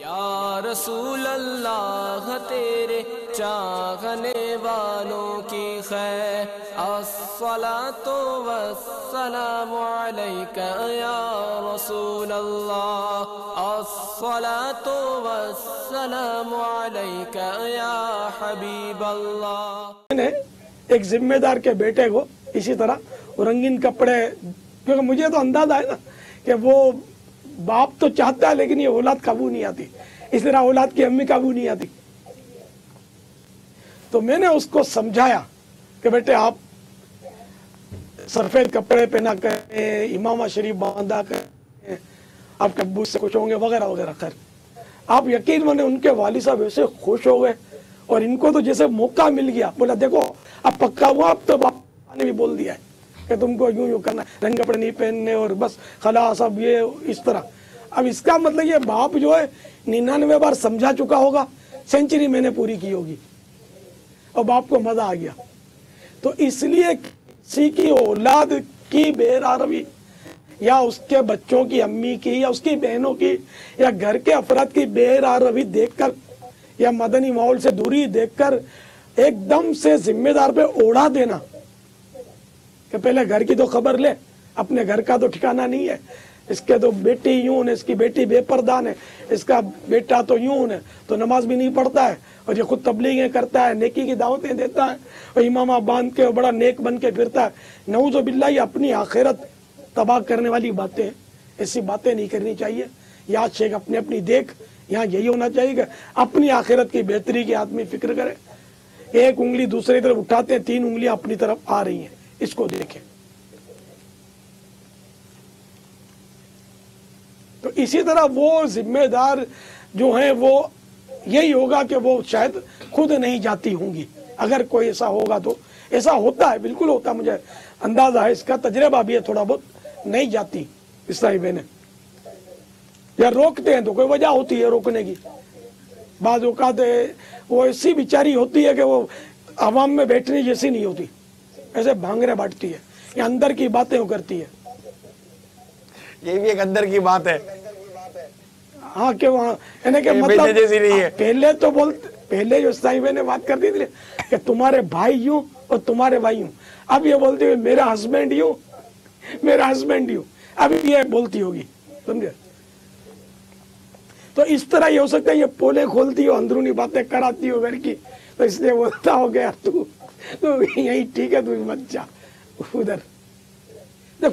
یا رسول اللہ تیرے چاہنے والوں کی خیر، الصلاۃ والسلام علیک یا رسول اللہ، الصلاۃ والسلام علیک یا حبیب اللہ۔ ایک ذمہ دار کے بیٹے کو اسی طرح رنگین کپڑے، کیونکہ مجھے تو اندازہ ہے نا کہ وہ باپ تو چاہتا ہے لیکن یہ اولاد قابو نہیں آتی، اس طرح اولاد کی امی قابو نہیں آتی۔ تو میں نے اس کو سمجھایا کہ بیٹے آپ سفید کپڑے پہنا کریں، امامہ شریف باندھا کریں، آپ کے ابو سے خوش ہوں گے وغیرہ وغیرہ۔ خیر آپ یقین مانیں ان کے والد صاحب ایسے خوش ہو گئے، اور ان کو تو جیسے موقع مل گیا، بولا دیکھو اب پکا ہوا، اب تو باپ نے بھی بول دیا ہے کہ تم کو یوں کرنا، رنگ کپڑے نہیں پہننے اور بس خلاص اب یہ اس طرح۔ اب اس کا مطلب یہ باپ جو ہے 99 بار سمجھا چکا ہوگا، سینچری میں نے پوری کی ہوگی، اور باپ کو مزہ آ گیا۔ تو اس لیے کسی کی اولاد کی بے روی یا اس کے بچوں کی امی کی یا اس کی بہنوں کی یا گھر کے افراد کی بے روی دیکھ کر یا مدنی ماحول سے دوری دیکھ کر ایک دم سے ذمہ دار پہ اوڑا دینا کہ پہلے گھر کی تو خبر لے، اپنے گھر کا تو ٹھکانہ نہیں ہے، اس کے تو بیٹی یوں ہے، اس کی بیٹی بے پردہ ہے، اس کا بیٹا تو یوں ہے، تو نماز بھی نہیں پڑھتا ہے، اور یہ خود تبلیغیں کرتا ہے، نیکی کی دعوتیں دیتا ہے، اور امامہ باندھ کے بڑا نیک بن کے پھرتا ہے۔ نعوذ باللہ، یہ اپنی آخرت تباہ کرنے والی باتیں ہیں، ایسی باتیں نہیں کرنی چاہیے۔ یاد شیخ اپنی اپنی دیکھ، یہاں یہی ہونا چاہیے کہ اپنی آخرت کی بہتری کی آدمی فکر کرے۔ ایک انگلی دوسری طرف اٹھاتے ہیں، 3 انگلیاں اپنی طرف آ رہی ہیں، اس کو دیکھیں۔ تو اسی طرح وہ ذمہ دار جو ہیں وہ یہی ہوگا کہ وہ شاید خود نہیں جاتی ہوں گی، اگر کوئی ایسا ہوگا تو ایسا ہوتا ہے، بالکل ہوتا ہے، مجھے اندازہ ہے، اس کا تجربہ بھی ہے تھوڑا بہت، نہیں جاتی اسلامی بہنیں، یا روکتے ہیں تو کوئی وجہ ہوتی ہے روکنے کی۔ بعض اوقات وہ ایسی بیچاری ہوتی ہے کہ وہ عوام میں بیٹھنے جیسی نہیں ہوتی، ایسے بھانگرے بانٹتی ہے، یا اندر کی باتیں وہ کرتی ہے۔ یہ بھی ایک اندر کی بات ہے، ہاں کہ وہاں یعنی کہ مطلب جیسی نہیں ہے۔ پہلے تو پہلے جو صاحب نے بات کر دی تھی کہ تمہارے بھائی یوں اور تمہارے بھائی یوں، اب یہ بولتی ہوئی میرا ہسبینڈ یوں، میرا ہسبینڈ یوں، اب یہ بولتی ہوگی، سمجھے؟ تو اس طرح یہ ہو سکتا ہے یہ پولے کھولتی ہو، اندرونی باتیں کراتی ہو گھر کی، تو اس لیے بولتا ہو گیا تو یہی ٹھیک ہے، تو مت جا ادھر۔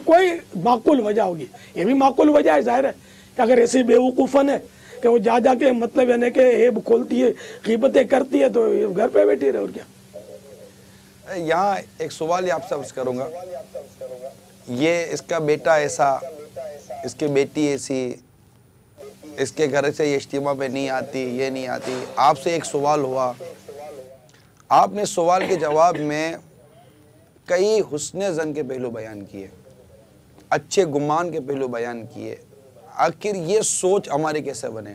کوئی معقول وجہ ہوگی، یہ بھی معقول وجہ ہے، ظاہر ہے کہ اگر ایسی بیوقوفن ہے کہ وہ جا جا کے مطلب یعنی کہ عیب کھولتی ہے، غیبتیں کرتی ہے، تو گھر پہ بیٹھی رہے، اور کیا۔ یہاں ایک سوال ہی آپ سے عرض کروں گا، یہ اس کا بیٹا ایسا، اس کی بیٹی ایسی، اس کے گھر سے یہ اجتماع پہ نہیں آتی، یہ نہیں آتی، آپ سے ایک سوال ہوا، آپ نے سوال کے جواب میں کئی حسن ظن کے پہلو بیان کیے، اچھے گمان کے پہلو بیان کیے۔ آخر یہ سوچ ہماری کیسے بنے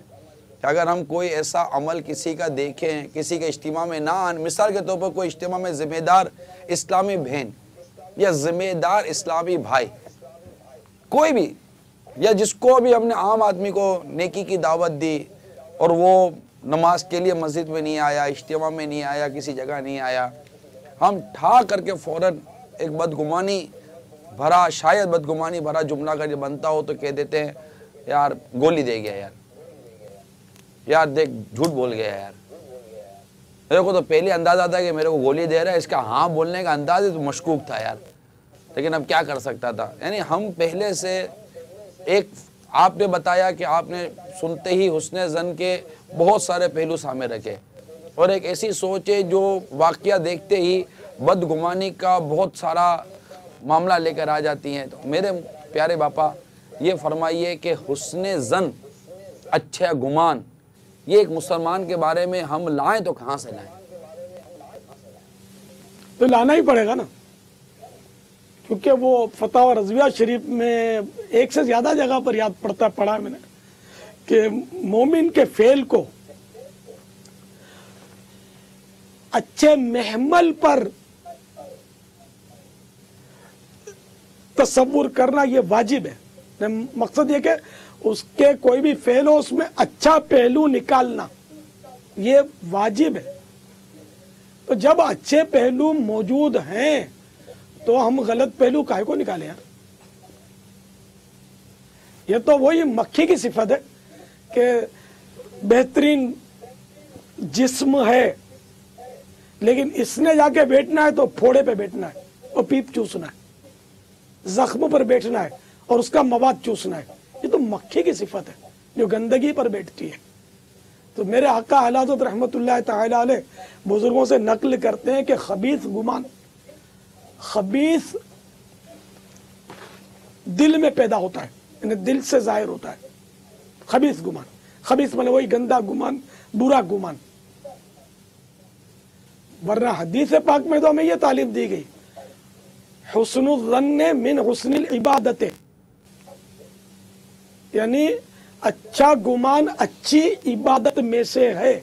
کہ اگر ہم کوئی ایسا عمل کسی کا دیکھیں، کسی کے اجتماع میں نہ آن، مثال کے طور پر کوئی اجتماع میں ذمہ دار اسلامی بہن یا ذمہ دار اسلامی بھائی، کوئی بھی، یا جس کو بھی ہم نے عام آدمی کو نیکی کی دعوت دی اور وہ نماز کے لیے مسجد میں نہیں آیا، اجتماع میں نہیں آیا، کسی جگہ نہیں آیا، ہم ٹھا کر کے فوراً ایک بدگمانی بھرا، شاید بدگمانی بھرا جملہ اگر یہ بنتا ہو تو کہہ دیتے ہیں یار گولی دے گیا، یار دیکھ جھوٹ بول گیا، یار میرے کو تو پہلے اندازہ تھا کہ میرے کو گولی دے رہا ہے، اس کا ہاں بولنے کا انداز تو مشکوک تھا یار، لیکن اب کیا کر سکتا تھا۔ یعنی ہم پہلے سے ایک، آپ نے بتایا کہ آپ نے سنتے ہی حسن ظن کے بہت سارے پہلو سامنے رکھے، اور ایک ایسی سوچ ہے جو واقعہ دیکھتے ہی بدگمانی کا بہت سارا معاملہ لے کر آ جاتی ہیں۔ تو میرے پیارے باپا یہ فرمائیے کہ حسن ظن، اچھا گمان، یہ ایک مسلمان کے بارے میں ہم لائیں تو کہاں سے لائیں؟ تو لانا ہی پڑے گا نا، کیونکہ وہ فتح رضویہ شریف میں ایک سے زیادہ جگہ پر یاد پڑھا ہے میں نے کہ مومن کے فعل کو اچھے محمل پر تصور کرنا یہ واجب ہے۔ مقصد یہ کہ उसके कोई भी फेल हो उसमें अच्छा पहलू निकालना ये वाजिब है। तो जब अच्छे पहलू मौजूद हैं तो हम गलत पहलू काहे को निकालें यार। ये तो वही मक्खी की सिफत है कि बेहतरीन जिस्म है लेकिन इसने जाके बैठना है तो फोड़े पे बैठना है और पीप चूसना है, जख्म पर बैठना है और उसका मवाद चूसना है। ये तो मक्खी की सिफत है जो गंदगी पर बैठती है। तो मेरे आका हज़रत रहमतुल्लाह तआला अलैह बुजुर्गों से नकल करते हैं कि खबीस गुमान खबीस दिल में पैदा होता है, यानी दिल से जाहिर होता है खबीस गुमान। खबीस माने वही गंदा गुमान, बुरा गुमान। वरना हदीस पाक में तो हमें यह तालीम दी गई हुस्नुल ज़न्न मिन हुस्निल इबादत, यानी अच्छा गुमान अच्छी इबादत में से है।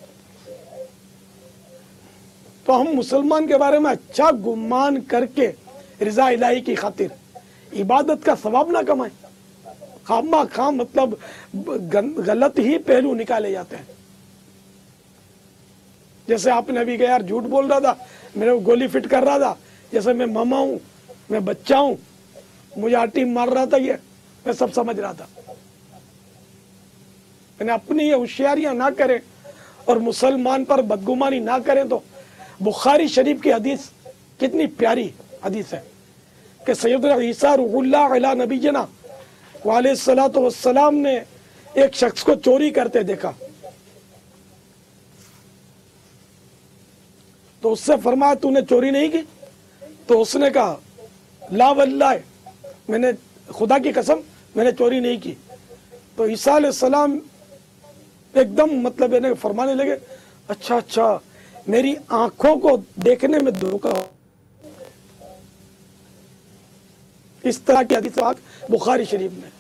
तो हम मुसलमान के बारे में अच्छा गुमान करके रिजा इलाही की खातिर इबादत का सवाब ना कमाएं। खामा खाम मतलब गलत ही पहलू निकाले जाते हैं। जैसे आपने अभी कहा यार झूठ बोल रहा था, मेरे को गोली फिट कर रहा था, जैसे मैं मामा हूं, मैं बच्चा हूं, मुझे आटी मार रहा था, ये मैं सब समझ रहा था। मैंने अपनी ये होशियारियां ना करें और मुसलमान पर बदगुमानी ना करें। तो बुखारी शरीफ की हदीस कितनी प्यारी हदीस है कि सैयदना ईसा रूहुल्लाह अला नबीजना अलैहिस्सलातु वस्सलाम ने एक शख्स को चोरी करते देखा तो उससे फरमाया तूने चोरी नहीं की? तो उसने कहा ला वल्लाह, मैंने खुदा की कसम मैंने चोरी नहीं की। तो ईसा अलैहिस्सलाम एकदम मतलब इन्हें फरमाने लगे अच्छा अच्छा मेरी आंखों को देखने में धोखा। इस तरह की हदीस पाक बुखारी शरीफ में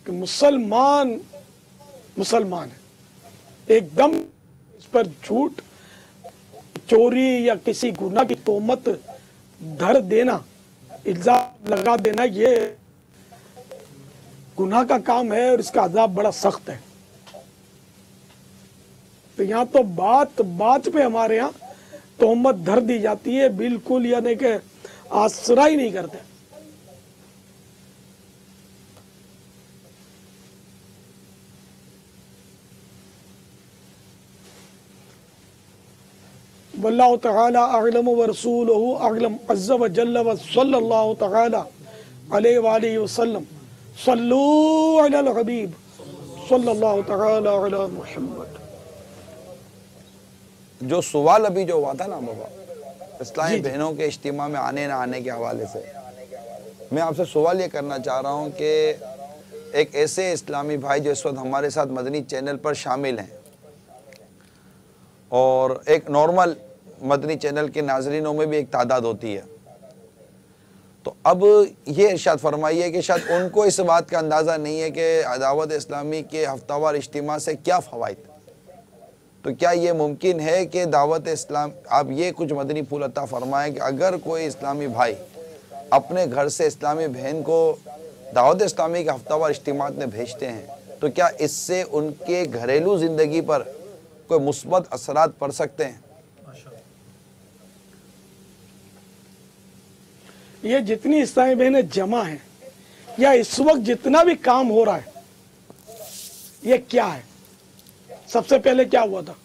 कि मुसलमान मुसलमान है, एकदम इस पर झूठ चोरी या किसी गुनाह की तोहमत धर देना, इल्जाम लगा देना, ये गुनाह का काम है और इसका अज़ाब बड़ा सख्त है। तो यहाँ तो बात बात पे हमारे यहाँ तोहमत धर दी जाती है, बिल्कुल यानी कि आसरा ही नहीं करते। वल्लाहु तआला अअलम व रसूलुहु अअलम अज़्ज़ा व जल्ल व सल्लल्लाहु तआला अलैहि व आलिहि वसल्लम सल्लू अलल हबीब सल्लल्लाहु तआला अला मुहम्मद। जो सवाल अभी जो हुआ था ना बाबा, इस्लामी बहनों के इज्तिमा में आने ना आने के हवाले से, मैं आपसे सवाल ये करना चाह रहा हूँ कि एक ऐसे इस्लामी भाई जो इस वक्त हमारे साथ मदनी चैनल पर शामिल हैं और एक नॉर्मल मदनी चैनल के नाज़रीनों में भी एक तादाद होती है, तो अब ये इरशाद फरमाइए कि शायद उनको इस बात का अंदाज़ा नहीं है कि दावत इस्लामी के हफ्तावार इज्तिमा से क्या फ़वाइद। तो क्या ये मुमकिन है कि दावत इस्लाम, आप ये कुछ मदनी फूल अता फरमाएं कि अगर कोई इस्लामी भाई अपने घर से इस्लामी बहन को दावत इस्लामी के हफ्तावार इज्तिमात में भेजते हैं तो क्या इससे उनके घरेलू ज़िंदगी पर कोई मुस्बत असरात पड़ सकते हैं? ये जितनी इस्लामी बहनें जमा हैं या इस वक्त जितना भी काम हो रहा है ये क्या है? सबसे पहले क्या हुआ था?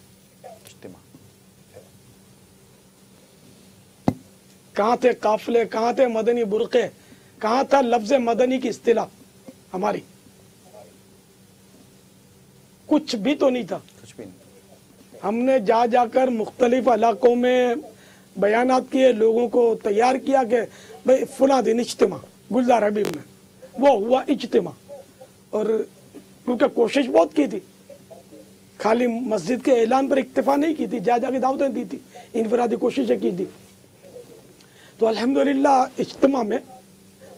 कहाँ थे काफिले, कहाँ थे मदनी बुरके, कहाँ था लफ्ज मदनी की इस्तिलाह हमारी? कुछ भी तो नहीं था। कुछ भी नहीं। हमने जा जाकर मुख्तलिफ इलाकों में बयानात किए, लोगों को तैयार किया कि भाई फुला दिन इज्तिमा गुलजार हबीब में वो हुआ इज्तिमा, और क्योंकि कोशिश बहुत की थी, खाली मस्जिद के ऐलान पर इक्तफा नहीं की थी, जा जाके दावतें दी थी, इनफरादी कोशिशें की थी। तो अल्हम्दुलिल्लाह इज्तिमा में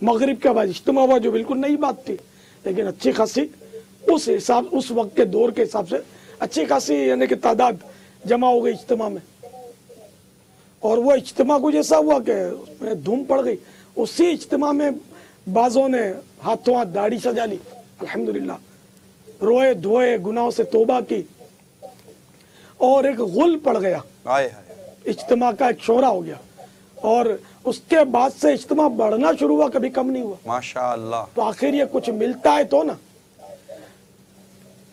मगरिब के बाद इज्तिमा हुआ, जो बिल्कुल नई बात थी, लेकिन अच्छी खासी उस हिसाब उस वक्त के दौर के हिसाब से अच्छी खासी यानी कि तादाद जमा हो गई इज्तिमा में। और वो इज्तिमा को जैसा हुआ कि उसमें धूम पड़ गई। उसी इज्तिमा में बाजों ने हाथों हाथ दाढ़ी सजा ली, अल्हम्दुलिल्लाह, रोए धोए, गुनाहों से तौबा की, और एक गुल पड़ गया, हाय हाय इज्तिमा का एक शोरा हो गया, और उसके बाद से इज्तिमा बढ़ना शुरू हुआ, कभी कम नहीं हुआ। माशाअल्लाह। तो आखिर ये कुछ मिलता है तो ना।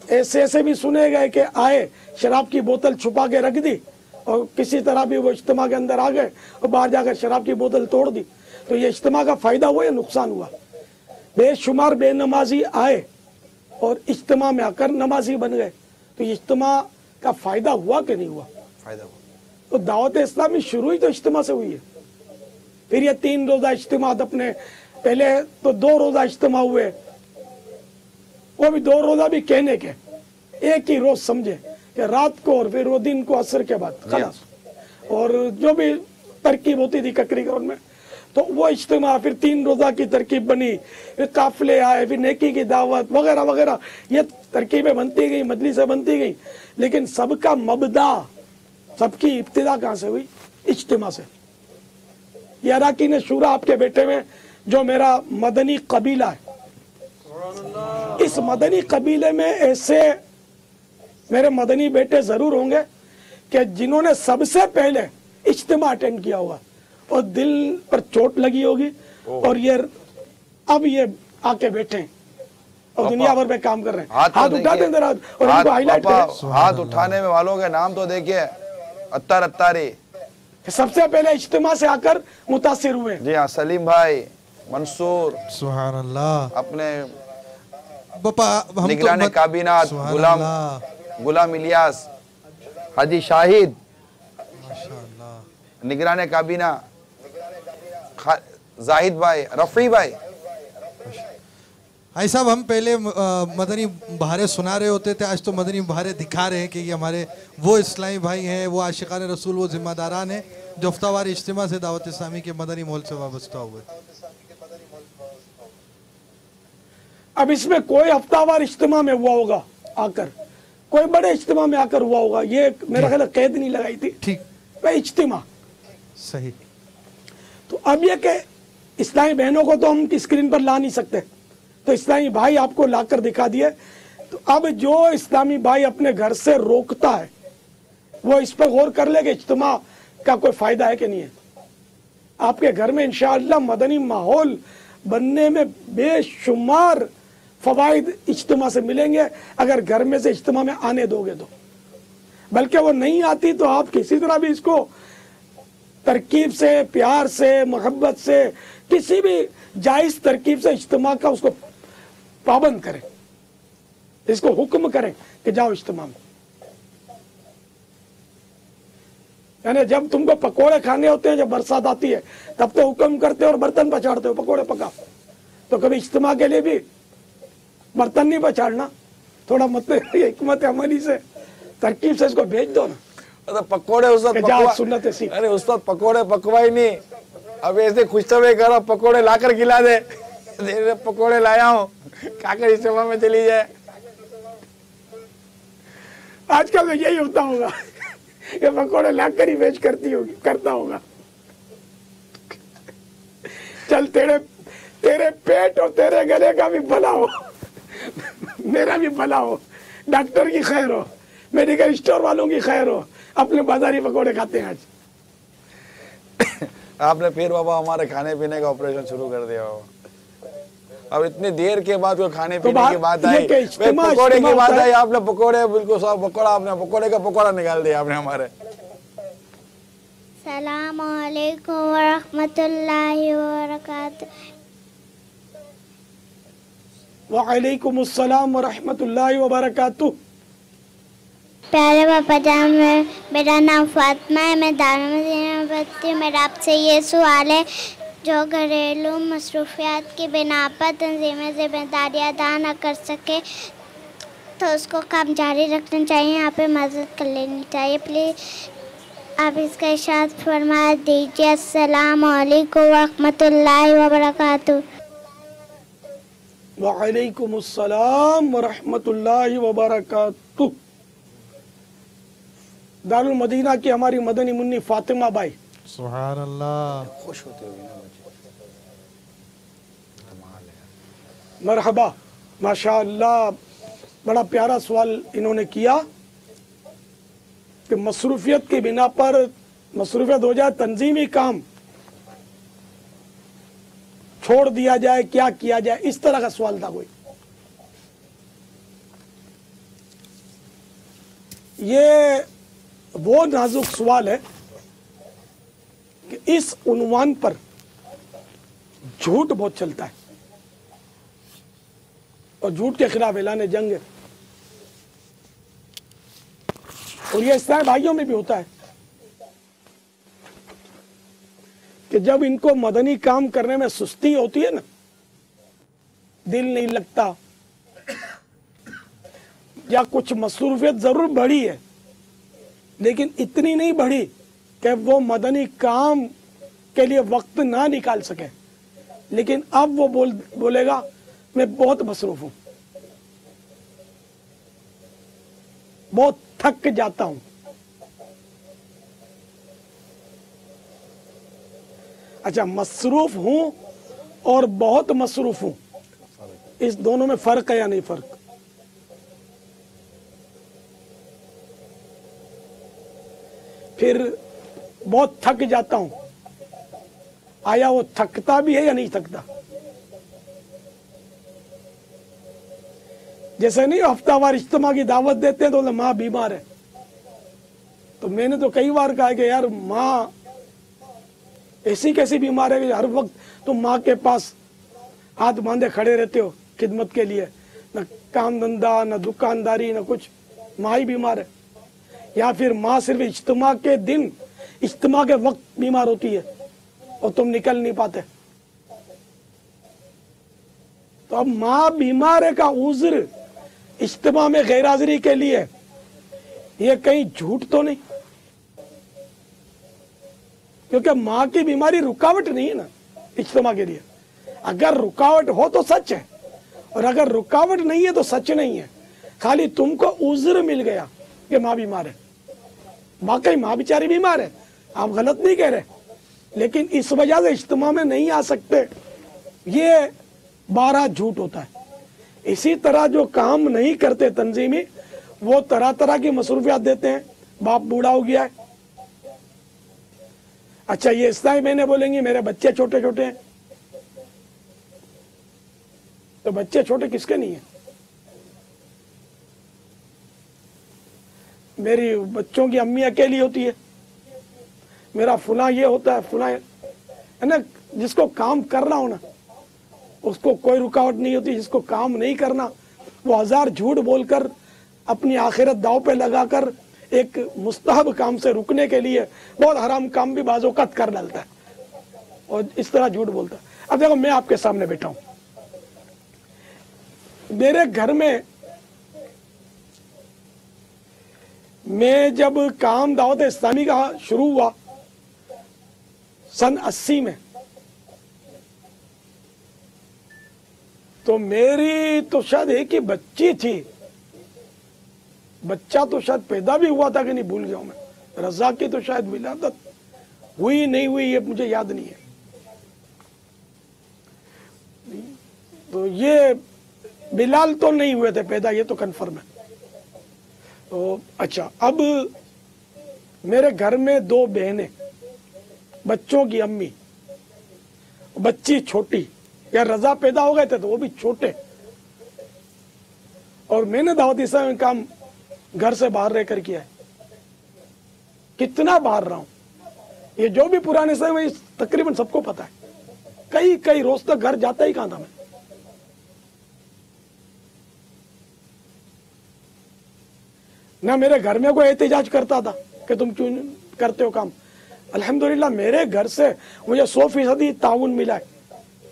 ऐसे ऐसे भी सुने गए कि आए, शराब की बोतल छुपा के रख दी और किसी तरह भी वो इज्तिमा के अंदर आ गए और बाहर जाकर शराब की बोतल तोड़ दी। तो ये इज्तिमा का फायदा हुआ या नुकसान हुआ? बेशुमार बेनमाजी आए और इज्तिमा में आकर नमाजी बन गए, तो ये इज्तिमा का फायदा हुआ कि नहीं हुआ? फायदा हुआ। तो दावत इस्लामी शुरू ही तो इज्तिमा से हुई है। फिर ये 3 रोजा इज्तिमा, अपने पहले तो 2 रोजा इज्तिमा हुए, वो भी 2 रोजा भी कहने के, एक ही रोज समझे कि रात को और फिर वो दिन को असर के बाद खलास, और जो भी तरकीब होती थी ककरी ग्राउंड में, तो वो इज्तिमा, फिर 3 रोजा की तरकीब बनी, फिर काफिले आए, फिर नेकी की दावत वगैरह वगैरह, ये तरकीबें बनती गई, मजलिसें बनती गई, लेकिन सबका मबदा, सबकी इब्तिदा कहाँ से हुई? इज्तिमा से। ये अराकीन शूरा आपके बेटे में जो मेरा मदनी कबीला है, इस मदनी कबीले में ऐसे मेरे मदनी बेटे जरूर होंगे कि जिन्होंने सबसे पहले इज्तिमा अटेंड किया होगा और दिल पर चोट लगी होगी, और ये अब ये आके बैठे हैं और दुनिया भर में काम कर रहे हैं। हाथ उठा दें जरा और इनको हाईलाइट करें। हाथ उठाने में वालों के नाम तो देखिए, अत्तार अत्तारी सबसे पहले इज्तिमा से आकर मुतासिर हुए। जी हाँ, सलीम भाई, मंसूर, सुभान अल्लाह, अपने बापा हम निगराने तो काबीनात सुभान गुलाम गुलाम इलियास, हाजी शाहिद, माशाअल्लाह, निगराने काबीना जाहिद भाई, रफी भाई। भाई साहब, हम पहले मदनी बहारे सुना रहे होते थे, आज तो मदनी बहारे दिखा रहे हैं कि ये हमारे वो इस्लामी भाई हैं, वो आशिकान रसूल, वो जिम्मेदारान हैं जो हफ्तावार इज्तिमा से दावत इस्लामी के मदनी माहौल से वाबस्ता हुए। अब इसमें कोई हफ्तावार इज्तिमा में हुआ होगा आकर, कोई बड़े इज्तिमा में आकर हुआ होगा, ये मेरा ख्याल कैद नहीं लगाई थी, ठीक, वह इज्तिमा सही। तो अब ये कि इस्लामी बहनों को तो हम स्क्रीन पर ला नहीं सकते, तो इस्लामी भाई आपको लाकर दिखा दिए। तो अब जो इस्लामी भाई अपने घर से रोकता है वो इस पर गौर कर ले कि इज्तिमा का कोई फायदा है कि नहीं है। आपके घर में इंशाअल्लाह मदनी माहौल बनने में बेशुमार फवाइद इज्तिमा से मिलेंगे, अगर घर में से इज्तिमा में आने दोगे तो। बल्कि वो नहीं आती तो आप किसी तरह भी इसको तरकीब से, प्यार से, मोहब्बत से, किसी भी जायज तरकीब से इज्तिमा का उसको पाबंद करें, इसको हुक्म करें कि जाओ इज्तिमा में। यानी जब तुमको पकोड़े खाने होते हैं, जब बरसात आती है, तब तो हुक्म करते हो और बर्तन पछाड़ते हो, पकोड़े पका। तो कभी इज्तिमा के लिए भी बर्तन नहीं पछाड़ना, थोड़ा मतलब हिकमत अमली से, तरकीब से इसको भेज दो ना। मतलब पकोड़े उस्ताद सुन्नत सीख। अरे उस्ताद पकोड़े पकवाई नहीं, अब ऐसे खुशतबे करो, पकोड़े लाकर खिला दे, पकोड़े लाया हूँ, खाकर इज्तिमा में चली जाए। आजकल तो यही होता होगा, ये पकोड़े लाकर ही बेच करती होगी, करता होगा। चल तेरे पेट और तेरे गले का भी भला हो, मेरा भी भला हो, डॉक्टर की खैर हो, मेडिकल स्टोर वालों की खैर हो, अपने बाजारी पकोड़े खाते हैं आज। आपने फिर बाबा हमारे खाने पीने का ऑपरेशन शुरू कर दिया हो। अब इतनी देर के बाद कोई खाने पीने की बात आई, पकोड़े की बात आई, आपने पकोड़े बिल्कुल सब पकोड़ा, आपने पकोड़े का पकोड़ा निकाल दिया आपने हमारे। सलाम अलैकुम वरहमतुल्लाहि वबरकातुह। वालेकुम अस्सलाम वरहमतुल्लाहि वबरकातुह। प्यारे पापा जान, मेरा नाम फातिमा है, मैं दारुल मदीना में पढ़ती हूँ। मेरा आपसे ये सवाल है, जो घरेलू मसरूफियात की बिना पर तंजीमें ज़िम्मेदारियाँ अदा न कर सके तो उसको काम जारी रखना चाहिए, यहाँ पे मदद कर लेनी चाहिए। प्लीज़ आप इसका इरशाद फरमा दीजिए। अस्सलाम वालेकुम वरहमतुल्लाहि वबरकातुह। वालेकुम अस्सलाम वरहमतुल्लाहि वबरकातुह। दारुल मदीना की हमारी मदनी मुन्नी फातिमा भाई, सुभान अल्लाह, खुश होते होगी ना बच्चे। मरहबा, माशाअल्लाह, बड़ा प्यारा सवाल इन्होंने किया कि मसरूफियत की बिना पर मसरूफियत हो जाए, तंजीमी काम छोड़ दिया जाए, क्या किया जाए, इस तरह का सवाल था कोई। ये वो नाजुक सवाल है कि इस उन्वान पर झूठ बहुत चलता है और झूठ के खिलाफ ऐलान जंग है, और ये इस्लामी भाइयों में भी होता है कि जब इनको मदनी काम करने में सुस्ती होती है ना, दिल नहीं लगता, या कुछ मसरूफियत जरूर बढ़ी है लेकिन इतनी नहीं बढ़ी कि वो मदनी काम के लिए वक्त ना निकाल सके, लेकिन अब वो बोलेगा मैं बहुत मसरूफ हूं, बहुत थक जाता हूं। अच्छा, मसरूफ हूं और बहुत मसरूफ हूं, इस दोनों में फर्क है या नहीं फर्क? फिर बहुत थक जाता हूं, आया वो थकता भी है या नहीं थकता? जैसे नहीं हफ्तावार इज्तिमा की दावत देते हैं तो माँ बीमार है, तो मैंने तो कई बार कहा कि यार माँ ऐसी कैसी बीमार है कि हर वक्त तुम माँ के पास हाथ बांधे खड़े रहते हो खिदमत के लिए, न काम धंधा न दुकानदारी न कुछ, माँ ही बीमार है। या फिर माँ सिर्फ इज्तिमा के दिन, इज्तिमा के वक्त बीमार होती है और तुम निकल नहीं पाते, तो अब माँ बीमार है का उज़्र इज्तिमा में गैर हाजिरी के लिए ये कहीं झूठ तो नहीं? क्योंकि माँ की बीमारी रुकावट नहीं है ना इज्तिमा के लिए। अगर रुकावट हो तो सच है, और अगर रुकावट नहीं है तो सच नहीं है। खाली तुमको उज़्र मिल गया कि माँ बीमार है, वाकई माँ बेचारी बीमार है, आप गलत नहीं कह रहे, लेकिन इस वजह से इज्तिमा में नहीं आ सकते, ये 12 झूठ होता है। इसी तरह जो काम नहीं करते तंजीमी, वो तरह तरह की मसरूफियात देते हैं, बाप बूढ़ा हो गया है। अच्छा, ये इस्लामी बहनें बोलेंगी मेरे बच्चे छोटे छोटे हैं, तो बच्चे छोटे किसके नहीं है? मेरी बच्चों की अम्मी अकेली होती है, मेरा फुला ये होता है, फुला है ना। जिसको काम करना हो ना उसको कोई रुकावट नहीं होती, जिसको काम नहीं करना वो 1000 झूठ बोलकर अपनी आखिरत दाव पे लगाकर एक मुस्तहब काम से रुकने के लिए बहुत हराम काम भी बाज़ोकत कर डालता है और इस तरह झूठ बोलता है। अब देखो, मैं आपके सामने बैठा हूं, मेरे घर में मैं जब काम दावत इस्लामी का शुरू हुआ सन 80 में, तो मेरी तो शायद एक ही बच्ची थी, बच्चा तो शायद पैदा भी हुआ था कि नहीं भूल गया हूं मैं। रज़ा की तो शायद विलादत हुई नहीं हुई ये मुझे याद नहीं है। तो ये बिलाल तो नहीं हुए थे पैदा, ये तो कंफर्म है। तो अच्छा, अब मेरे घर में 2 बहनें, बच्चों की अम्मी, बच्ची छोटी, या रजा पैदा हो गए थे तो वो भी छोटे, और मैंने दावत इस्लाम में काम घर से बाहर रहकर किया है। कितना बाहर रहा हूं, ये जो भी पुराने समय तकरीबन सबको पता है। कई रोज तक घर जाता ही कहां था मैं। ना मेरे घर में कोई एहतिजाज करता था कि तुम क्यों करते हो काम। अल्हम्दुलिल्लाह मेरे घर से मुझे 100% ताउन मिला है,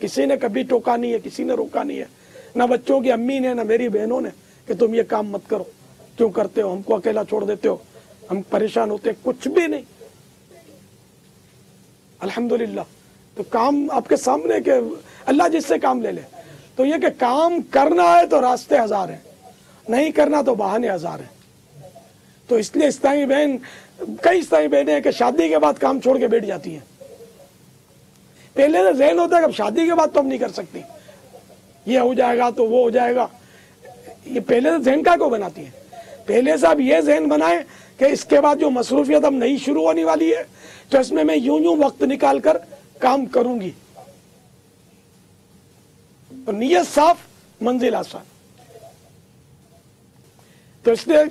किसी ने कभी टोका नहीं है, किसी ने रोका नहीं है, ना बच्चों की अम्मी ने ना मेरी बहनों ने कि तुम ये काम मत करो, क्यों करते हो, हमको अकेला छोड़ देते हो, हम परेशान होते, कुछ भी नहीं। अल्हम्दुलिल्लाह। तो काम आपके सामने के अल्लाह जिससे काम ले ले। तो ये कि काम करना है तो रास्ते 1000 हैं, नहीं करना तो बहाने 1000 हैं। तो इसलिए इस्लामी बहन, कई इस्लामी बहनें हैं कि शादी के बाद काम छोड़ के बैठ जाती हैं। पहले तो ज़हन होता है कि अब शादी के बाद तो हम नहीं कर सकती, ये हो जाएगा तो वो हो जाएगा। ये पहले से जहन को बनाती है, पहले से आप ये जहन बनाए कि इसके बाद जो मसरूफियत अब नई शुरू होने वाली है तो इसमें मैं यूं यूं वक्त निकाल कर काम करूंगी। तो नीयत साफ, मंजिल आसान। तो इसलिए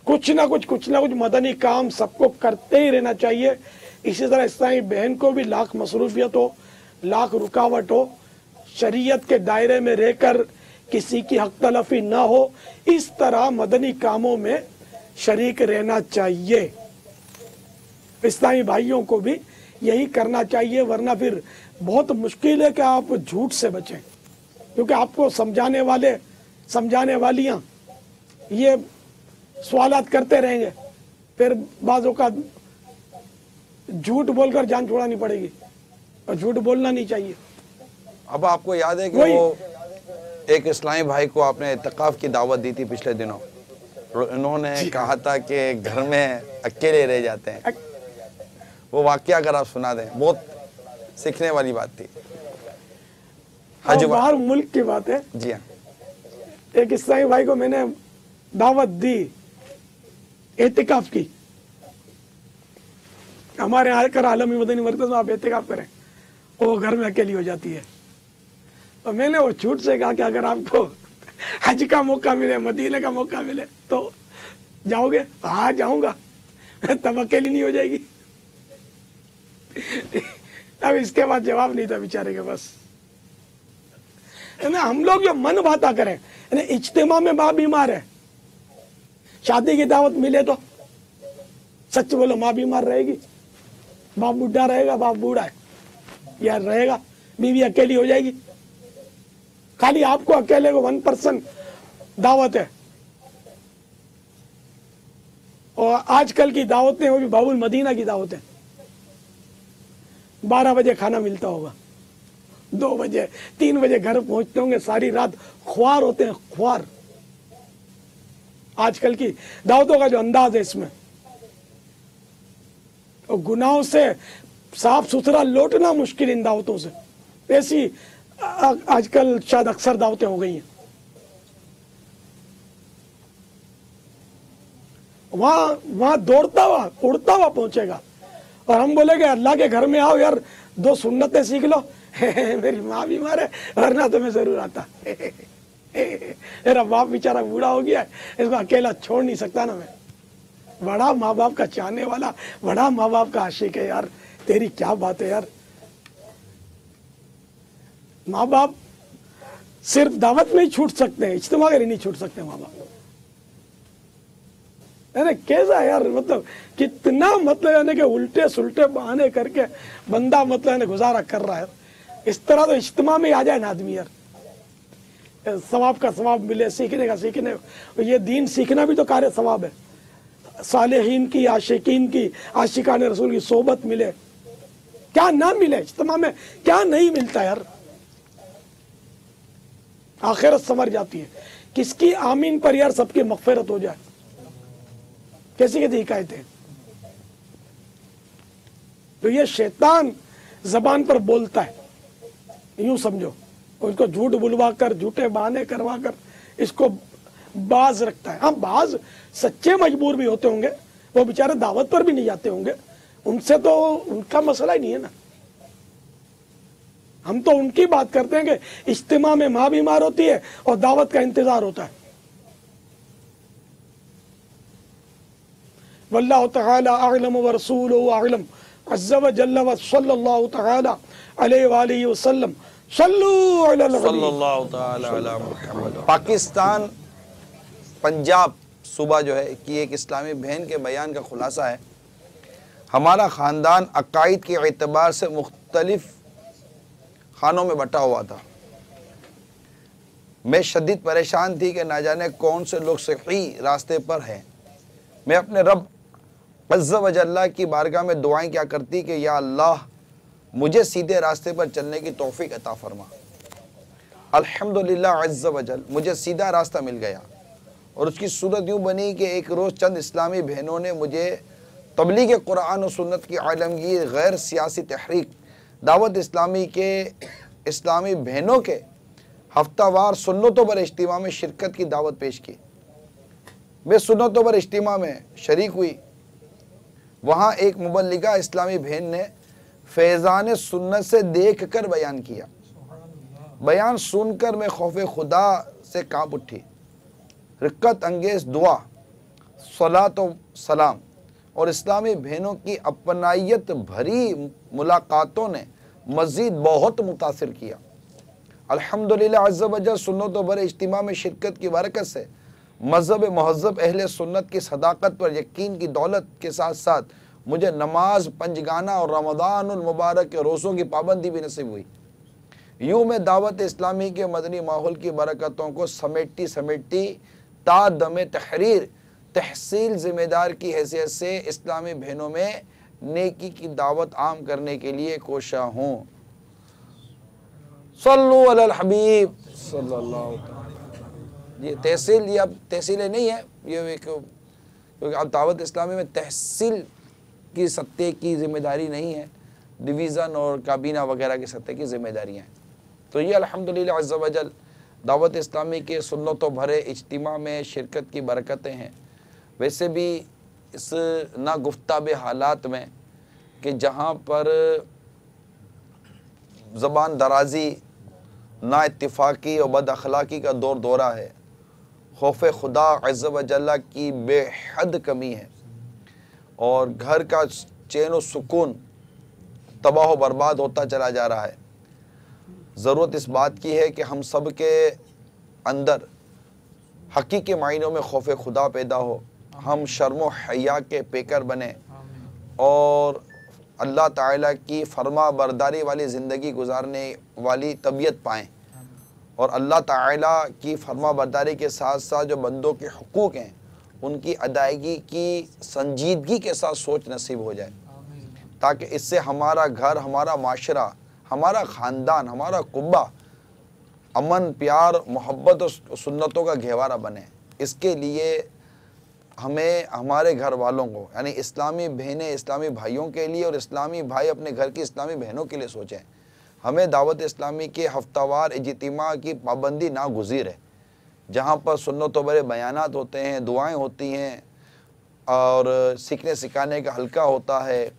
कुछ ना कुछ मदनी काम सबको करते ही रहना चाहिए। इसी तरह इस्लामी बहन को भी लाख मसरूफियत हो, लाख रुकावट हो, शरीयत के दायरे में रहकर किसी की हक तलफी ना हो, इस तरह मदनी कामों में शरीक रहना चाहिए। इस्लामी भाइयों को भी यही करना चाहिए, वरना फिर बहुत मुश्किल है कि आप झूठ से बचें, क्योंकि आपको समझाने वाले, समझाने वालियां ये सवालात करते रहेंगे, फिर बाजों का झूठ बोलकर जान छुड़ानी पड़ेगी, और झूठ बोलना नहीं चाहिए। अब आपको याद है कि वो एक इस्लामी भाई को आपने इत्तिकाफ की दावत दी थी पिछले दिनों, उन्होंने कहा था कि घर में अकेले रह जाते हैं। वो वाकया अगर आप सुना दें, बहुत सीखने वाली बात थी। बाहर मुल्क की बात है। जी हाँ। एक इस्लामी भाई को मैंने दावत दी एहतिकाफ की, हमारे यहाँ आकर आलमी मदनी मरकज़ में आप एहतिकाफ करें, वो घर में अकेली हो जाती है। तो मैंने वो झूठ से कहा कि अगर आपको हज का मौका मिले, मदीने का मौका मिले तो जाओगे? हाँ जाऊंगा। तब अकेली नहीं हो जाएगी। अब इसके बाद जवाब नहीं था बेचारे के बस। ना हम लोग जो मन बाता करें, इज्तिमा में माँ बीमार है, शादी की दावत मिले तो सच बोलो माँ बीमार रहेगी, बाप बुढ़ा रहेगा, बाप बूढ़ा है यार रहेगा, बीवी अकेली हो जाएगी। खाली आपको अकेले को 1% दावत है, और आजकल की दावतें वो भी बाबुल मदीना की दावतें। 12 बजे खाना मिलता होगा, 2 बजे 3 बजे घर पहुंचते होंगे, सारी रात ख्वार होते हैं, ख्वार। आजकल की दावतों का जो अंदाज है इसमें, और गुनाहों से साफ सुथरा लौटना मुश्किल इन दावतों से। ऐसी आजकल शायद अक्सर दावतें हो गई हैं। वहां दौड़ता हुआ उड़ता हुआ पहुंचेगा, और हम बोलेंगे अल्लाह के घर में आओ यार, 2 सुन्नतें सीख लो। मेरी माँ बीमार है, वरना तो मैं जरूर आता। मेरा बाप बेचारा बूढ़ा हो गया है, इसको अकेला छोड़ नहीं सकता ना मैं। बड़ा माँ बाप का चाहने वाला, बड़ा माँ बाप का आशिक है यार। तेरी क्या बात है यार। माँ बाप सिर्फ दावत में ही छूट सकते हैं, इज्तिमा में नहीं छूट सकते माँ बाप। अरे कैसा यार, मतलब कितना मतलब कि उल्टे सुलटे बहाने करके बंदा मतलब गुजारा कर रहा है। इस तरह तो इज्तिमा में आ जाए ना आदमी यार, सवाब का सवाब मिले, सीखने का सीखने। ये दीन सीखना भी तो कार्य सवाब है। सालेहीन की, आशिकीन की, आशिकान रसूल की सोबत मिले, क्या ना मिले इज्तिमा में, क्या नहीं मिलता यार। आखिरत संवर जाती है। किसकी आमीन पर यार सबकी मगफिरत हो जाए, कैसी कैसी हिकायतें। तो ये शैतान जबान पर बोलता है, यूं समझो, उसको झूठ बुलवा कर, झूठे बहाने करवा कर इसको बाज रखता है। हाँ, बाज सच्चे मजबूर भी होते होंगे, वो बेचारे दावत पर भी नहीं जाते होंगे, उनसे तो उनका मसला ही नहीं है ना। हम तो उनकी बात करते हैं कि इज्तिमा में माँ बीमार होती है और दावत का इंतजार होता है। वल्लाहु तआला अअलम व रसूलुहु अअलम अज़्ज़ा व जल्ला व सल्लल्लाहु तआला अलैहि व आलिहि वसल्लम सल्लल्लाहु तआला अला मुहम्मद। पाकिस्तान पंजाब सूबा जो है कि एक इस्लामी बहन के बयान का खुलासा है, हमारा ख़ानदान अकायद के एतबार से मुख्तलिफ खानों में बटा हुआ था। मैं शदीद परेशान थी कि ना जाने कौन से लोग सही रास्ते पर हैं। मैं अपने रब अज़्ज़ा व जल्ला की बारगाह में दुआएं क्या करती कि या अल्लाह मुझे सीधे रास्ते पर चलने की तौफीक अता फरमा। अल्हम्दुलिल्लाह अज़्ज़ा व जल मुझे सीधा रास्ता मिल गया, और उसकी सूरत यूँ बनी कि एक रोज़ चंद इस्लामी बहनों ने मुझे तबलीग कुरान और सुन्नत की आलमगीर, गैर सियासी तहरीक, दावत इस्लामी के इस्लामी बहनों के हफ्ता वार सुन्नतों पर इज्तिमा में शिरकत की दावत पेश की। मैं सुन्नतों पर इज्तिमा में शरीक हुई। वहाँ एक मुबल्लिगा इस्लामी बहन ने फैज़ान सुन्नत से देख कर बयान किया। बयान सुनकर मैं खौफ खुदा से कांप उठी। रिक्कत अंगेज दुआ, सलात व सलाम और इस्लामी बहनों की अपनायत भरी मुलाकातों ने मज़ीद बहुत मुतासिर किया। अल्हम्दुलिल्लाह अज़्ज़ा वजल सुन्नतों पर इज्तिमा में शिरकत की बरकत से मज़हब महज़ब अहले सुन्नत की सदाकत पर यकीन की दौलत के साथ साथ मुझे नमाज, पंजगाना और रमज़ानुल मुबारक के रोज़ों की पाबंदी भी नसीब हुई। यूँ मैं दावत इस्लामी के मदनी माहौल की बरकतों को समेटती समेटती ता दमे तहरीर तहसील ज़िम्मेदार की हैसियत से इस्लामी बहनों में नेकी की दावत आम करने के लिए कोशा हूँ। सल्लु अलल हबीब सल्लल्लाहु अलैहि वसल्लम। ये तहसील, ये अब तहसीलें नहीं है, ये एक, क्योंकि अब दावत इस्लामी में तहसील की सत्ते की ज़िम्मेदारी नहीं है, डिवीज़न और काबीना वगैरह की सत्ते की ज़िम्मेदारियाँ हैं। तो ये अल्हम्दुलिल्लाह अज़्ज़ा वजल दावत इस्लामी के सुन्नतों भरे इज्तिमा में शिरकत की बरकतें हैं। वैसे भी इस नागुफ्ताब हालात में कि जहाँ पर ज़बान दराजी, ना इत्तिफ़ाक़ी और बद अखलाक़ी का दौर दौरा है, खौफ खुदा अज़्ज़ा व जल्ला की बेहद कमी है और घर का चैन व सुकून तबाह व बर्बाद होता चला जा रहा है। ज़रूरत इस बात की है कि हम सब के अंदर हकीकी मायनों में खौफ खुदा पैदा हो, हम शर्म व हया के पेकर बने और अल्लाह ताला की फरमा बरदारी वाली ज़िंदगी गुजारने वाली तबीयत पाएँ और अल्लाह ताला की फरमा बरदारी के साथ साथ जो बंदों के हुकूक हैं उनकी अदायगी की संजीदगी के साथ सोच नसीब हो जाए, ताकि इससे हमारा घर, हमारा माशरा, हमारा ख़ानदान, हमारा कुब्बा अमन, प्यार, मोहब्बत और सुन्नतों का घेवारा बने। इसके लिए हमें हमारे घर वालों को, यानी इस्लामी बहनें इस्लामी भाइयों के लिए और इस्लामी भाई अपने घर की इस्लामी बहनों के लिए सोचें। हमें दावत इस्लामी के हफ्तावार इज्तिमा की पाबंदी नागुज़ीर है, जहाँ पर सुन्नतों भरे बयानात होते हैं, दुआएं होती हैं और सीखने सिखाने का हल्का होता है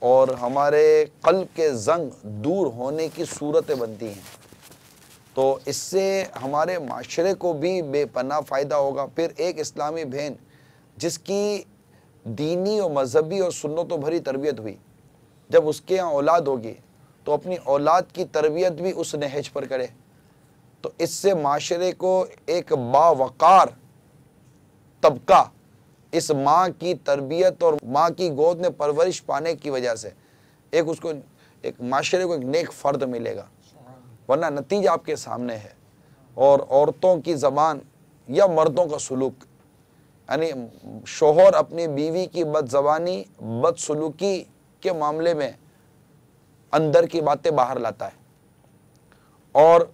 और हमारे क़ल्ब के ज़ंग दूर होने की सूरतें बनती हैं। तो इससे हमारे माशरे को भी बेपनाह फ़ायदा होगा। फिर एक इस्लामी बहन जिसकी दीनी और मजहबी और सुन्नतों भरी तरबियत हुई, जब उसके यहाँ औलाद होगी तो अपनी औलाद की तरबियत भी उस नहज पर करे। तो इससे माशरे को एक बावकार तबका इस माँ की तरबियत और माँ की गोद में परवरिश पाने की वजह से एक उसको एक माशरे को एक नेक फ़र्द मिलेगा, वरना नतीजा आपके सामने है। और औरतों की ज़बान या मर्दों का सलूक, यानी शोहर अपनी बीवी की बदज़बानी बदसलूकी के मामले में अंदर की बातें बाहर लाता है और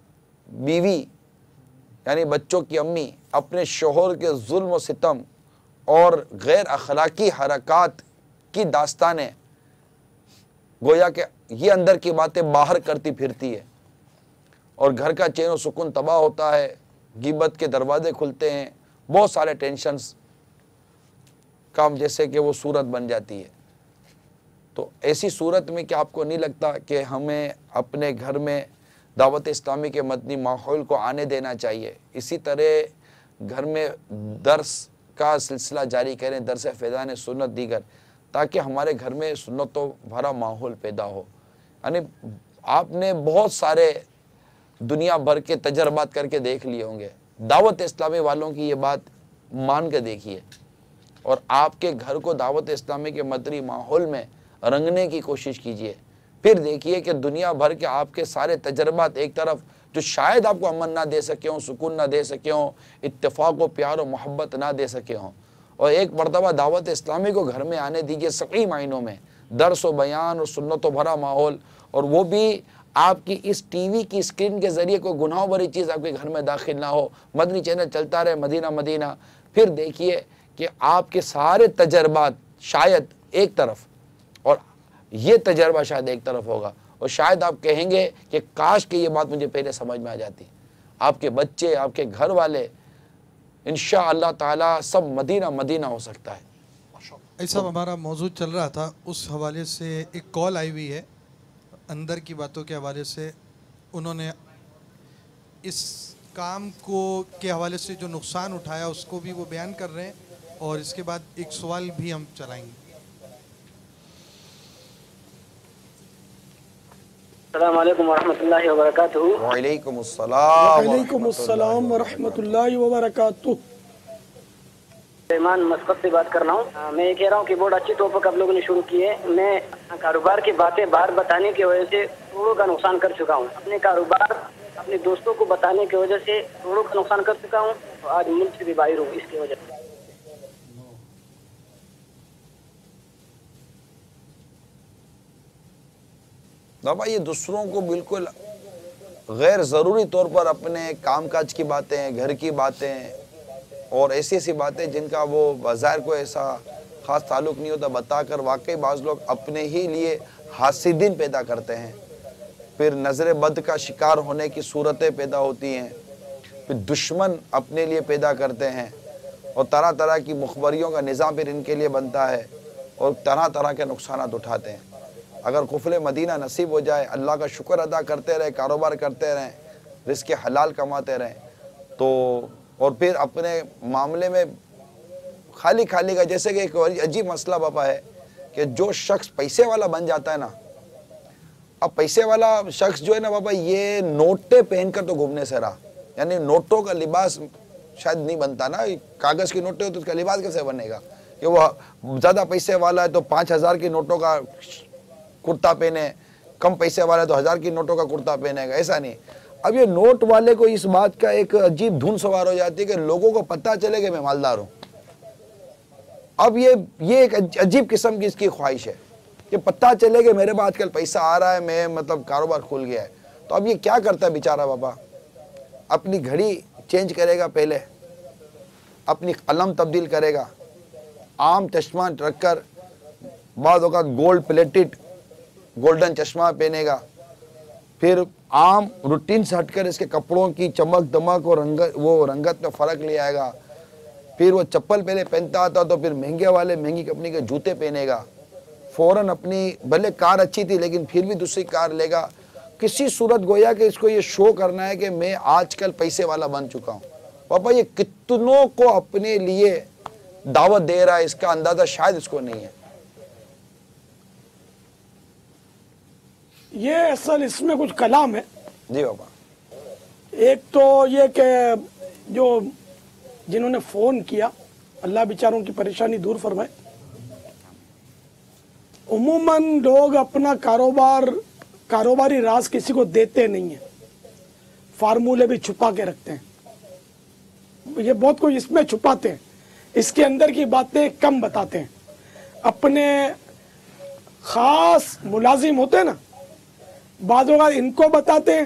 बीवी यानी बच्चों की अम्मी अपने शोहर के जुल्म व सितम और गैर अखलाकी हरकात की दास्तानें गोया कि ये अंदर की बातें बाहर करती फिरती है और घर का चैन व सुकून तबाह होता है, गिबत के दरवाजे खुलते हैं, बहुत सारे टेंशन्स काम जैसे कि वो सूरत बन जाती है। तो ऐसी सूरत में क्या आपको नहीं लगता कि हमें अपने घर में दावत इस्लामी के मदनी माहौल को आने देना चाहिए? इसी तरह घर में दर्स का सिलसिला जारी करें, दर्स फैज़ान सुन्नत दीगर, ताकि हमारे घर में सुन्नतों भरा माहौल पैदा हो। यानी आपने बहुत सारे दुनिया भर के तजर्बात करके देख लिए होंगे, दावत इस्लामी वालों की ये बात मान के देखिए और आपके घर को दावत इस्लामी के मदनी माहौल में रंगने की कोशिश कीजिए। फिर देखिए कि दुनिया भर के आपके सारे तजर्बात एक तरफ जो शायद आपको अमन ना दे सके हों, सुकून ना दे सके हों, इत्तेफाक व प्यार और मोहब्बत ना दे सके हों, और एक मरतबा दावत इस्लामी को घर में आने दीजिए सही मायनों में, दर्स व बयान और सुन्नतों भरा माहौल, और वो भी आपकी इस टीवी की स्क्रीन के ज़रिए कोई गुनाह भरी चीज़ आपके घर में दाखिल ना हो, मदनी चैनल चलता रहे मदीना मदीना। फिर देखिए कि आपके सारे तजर्बात शायद एक तरफ और ये तजर्बा शायद एक तरफ होगा और शायद आप कहेंगे कि काश कि ये बात मुझे पहले समझ में आ जाती। آپ کے بچے، آپ کے گھر والے، انشاءاللہ تعالی سب مدینہ مدینہ ہو سکتا ہے۔ ایسا ہمارا موضوع چل رہا تھا، اس حوالے سے ایک کال آئی ہوئی ہے اندر کی باتوں کے حوالے سے، انہوں نے اس کام کے حوالے سے جو نقصان اٹھایا اس کو بھی وہ بیان کر رہے ہیں، اور اس کے بعد ایک سوال بھی ہم چلائیں گے۔ السلام علیکم ورحمۃ اللہ وبرکاتہ۔ وعلیکم السلام وعلیکم السلام ورحمۃ اللہ وبرکاتہ۔ ایمان مسقط سے بات کر رہا ہوں۔ میں یہ کہہ رہا ہوں کہ بہت اچھی ٹاپک آپ لوگوں نے شروع کی ہے۔ میں کاروبار کی باتیں باہر بتانے کی وجہ سے کروڑوں کا نقصان کر چکا ہوں۔ اپنے کاروبار اپنے دوستوں کو بتانے کی وجہ سے کروڑوں کا نقصان کر چکا ہوں، تو آج ملک سے بھی باہر ہوں اس کی وجہ سے۔ بابا یہ دوسروں کو بالکل غیر ضروری طور پر اپنے کام کاج کی باتیں، گھر کی باتیں اور ایسی ایسی باتیں جن کا وہ بظاہر کو ایسا خاص تعلق نہیں ہوتا بتا کر واقعی بعض لوگ اپنے ہی لیے حاسدین پیدا کرتے ہیں، پھر نظر بد کا شکار ہونے کی صورتیں پیدا ہوتی ہیں، پھر دشمن اپنے لیے پیدا کرتے ہیں، اور طرح طرح کی مخبریوں کا نظام پھر ان کے لیے بنتا ہے، اور طرح طرح کے نقصانات اٹھاتے ہیں۔ اگر قفل مدینہ نصیب ہو جائے، اللہ کا شکر ادا کرتے رہے، کاروبار کرتے رہیں، رزق حلال کماتے رہیں، تو اور پھر اپنے معاملے میں خالی کا، جیسے کہ ایک عجیب مسئلہ بابا ہے کہ جو شخص پیسے والا بن جاتا ہے نا، اب پیسے والا شخص جو ہے نا بابا، یہ نوٹیں پہن کر تو گھومنے سے رہا، یعنی نوٹوں کا لباس شاید نہیں بنتا نا، کاغذ کی نوٹیں ہو تو اس کا لباس کیسے بنے گا؟ کہ وہ زیادہ پیسے والا ہے تو 5000 کی نوٹوں کا کرتا پہنے، کم پیسے والا ہے تو 1000 کی نوٹوں کا کرتا پہنے گا، ایسا نہیں۔ اب یہ نوٹ والے کو اس بات کا ایک عجیب دھن سوار ہو جاتی ہے کہ لوگوں کو پتہ چلے کہ میں مالدار ہوں۔ اب یہ ایک عجیب قسم کی اس کی خواہش ہے کہ پتہ چلے کہ میرے پاس آج کل پیسہ آ رہا ہے، میں مطلب کاروبار کھل گیا ہے۔ تو اب یہ کیا کرتا ہے بیچارہ بابا؟ اپنی گھڑی چینج کرے گا، پہلے اپنی قلم تبدیل کرے گا، عام چشمہ رکھ کر بعض اوقات گولڈ پلیٹڈ گولڈن چشمہ پہنے گا، پھر عام روٹین سے ہٹ کر اس کے کپڑوں کی چمک دمک اور رنگت میں فرق لے آئے گا، پھر وہ چپل پہلے پہنتا تھا تو پھر مہنگی کمپنی کے جوتے پہنے گا، فوراً اپنی بھلے کار اچھی تھی لیکن پھر بھی دوسری کار لے گا، کسی صورت گویا کہ اس کو یہ شو کرنا ہے کہ میں آج کل پیسے والا بن چکا ہوں۔ پاپا یہ کتنوں کو اپنے لیے دعوت دے رہا ہے، اس کا اندازہ شاید اس کو نہیں ہے۔ یہ اصل اس میں کچھ کلام ہے جی بابا۔ ایک تو یہ کہ جو جنہوں نے فون کیا، اللہ بیچاروں کی پریشانی دور فرمائے۔ عموماً لوگ اپنا کاروباری راز کسی کو دیتے نہیں ہیں، فارمولے بھی چھپا کے رکھتے ہیں، یہ بہت کچھ اس میں چھپاتے ہیں، اس کے اندر کی باتیں کم بتاتے ہیں۔ اپنے خاص ملازم ہوتے ہیں نا، بعض اوقات ان کو بتاتے ہیں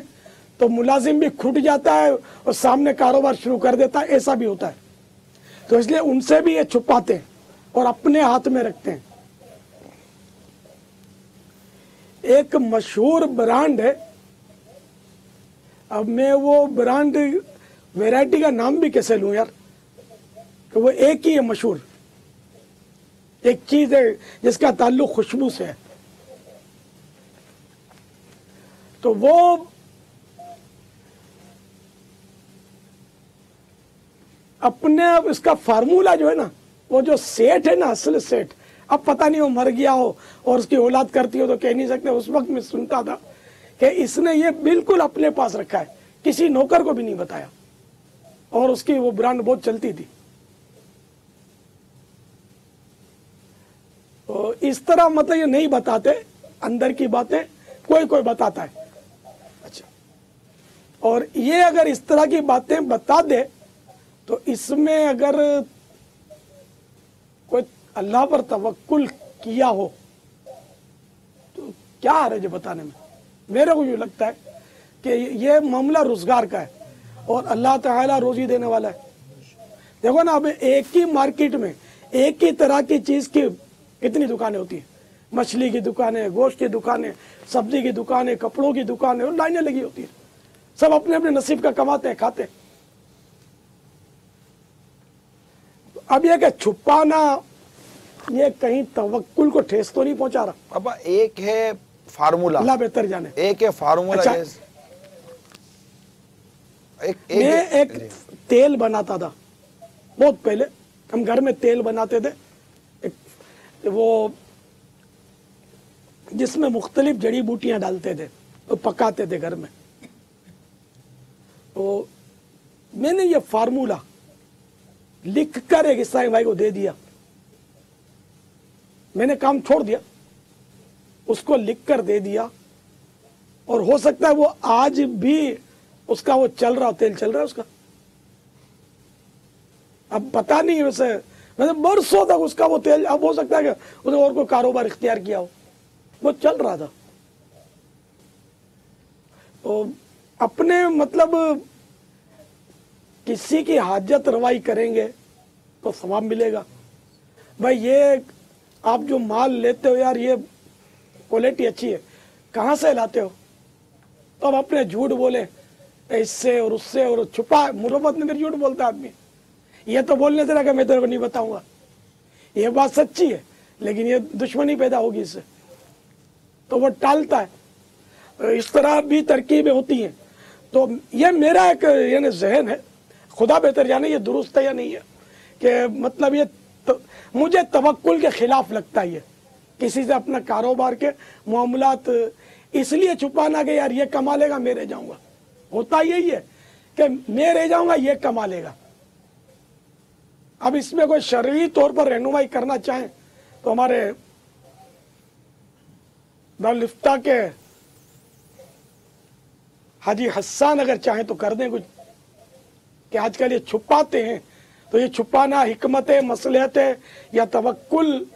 تو ملازم بھی کھٹ جاتا ہے اور سامنے کاروبار شروع کر دیتا ہے، ایسا بھی ہوتا ہے۔ تو اس لیے ان سے بھی یہ چھپاتے ہیں اور اپنے ہاتھ میں رکھتے ہیں۔ ایک مشہور برانڈ ہے، اب میں وہ برانڈ ویرائٹی کا نام بھی کیسے لوں یار، کہ وہ ایک ہی ہے مشہور، ایک چیز ہے جس کا تعلق خوشبو سے ہے، تو وہ اپنے اس کا فارمولا جو ہے نا، وہ جو سیٹ ہے نا، اصل سیٹ، اب پتہ نہیں وہ مر گیا ہو اور اس کی اولاد کرتی ہو تو کہہ نہیں سکتے، اس وقت میں سنتا تھا کہ اس نے یہ بالکل اپنے پاس رکھا ہے، کسی نوکر کو بھی نہیں بتایا، اور اس کی وہ برانڈ بہت چلتی تھی۔ تو اس طرح مطلب یہ نہیں بتاتے، اندر کی باتیں کوئی بتاتا ہے۔ اچھا، اور یہ اگر اس طرح کی باتیں بتا دے تو اس میں اگر کوئی اللہ پر توکل کیا ہو تو کیا حرج ہے بتانے میں؟ میرے کو یہ لگتا ہے کہ یہ معاملہ روزگار کا ہے اور اللہ تعالیٰ روزی دینے والا ہے۔ دیکھو نا، اب ایک ہی مارکیٹ میں ایک ہی طرح کی چیز کی کتنی دکانیں ہوتی ہیں، مچھلی کی دکانیں، گوشت کی دکانیں، سبزی کی دکانیں، کپڑوں کی دکانیں، اور لائنیں لگی ہوتی ہیں۔ सब अपने अपने नसीब का कमाते हैं, खाते हैं। अब ये कि छुपाना ये कहीं तवक्कुल को ठेस तो नहीं पहुंचा रहा? पापा एक है फार्मूला, अल्लाह बेहतर जाने। एक है फार्मूला। अच्छा, मैं एक तेल बनाता था बहुत पहले, हम घर में तेल बनाते थे, वो जिसमें मुख्तलिफ जड़ी बूटियां डालते थे, तो पकाते थे घर में। तो मैंने ये फार्मूला लिख कर एक ईसाई भाई को दे दिया, मैंने काम छोड़ दिया, उसको लिख कर दे दिया, और हो सकता है वो आज भी उसका वो चल रहा, तेल चल रहा है उसका, अब पता नहीं। वैसे मैंने बरसों तक उसका वो तेल, अब हो सकता है कि उसने और कोई कारोबार इख्तियार किया हो, वो चल रहा था। तो अपने मतलब किसी की हाजत रवाई करेंगे तो सवाब मिलेगा। भाई ये आप जो माल लेते हो यार, ये क्वालिटी अच्छी है, कहाँ से लाते हो? तो अब अपने झूठ बोले इससे और उससे, और छुपा मुरब्बत में फिर झूठ बोलता है आदमी। ये तो बोलने से लगा मैं तेरे को नहीं बताऊंगा, ये बात सच्ची है, लेकिन ये दुश्मनी पैदा होगी इससे, तो वो टालता है। इस तरह भी तरकीबें होती हैं। तो ये मेरा एक यानी जहन है, खुदा बेहतर जाने ये दुरुस्त है या नहीं है, कि मतलब ये मुझे तवक्कुल के खिलाफ लगता है। ये किसी से अपना कारोबार के मामलात इसलिए छुपाना कि यार ये कमा लेगा मैं रह जाऊंगा, होता यही है कि मैं रह जाऊंगा ये कमा लेगा। अब इसमें कोई शरई तौर पर रहनुमाई करना चाहें तो हमारे दारुल इफ्ता के हाजी हसन अगर चाहें तो कर दें कुछ, कि आजकल ये छुपाते हैं, तो ये छुपाना हिकमत है, मसलहत है या तवक्कुल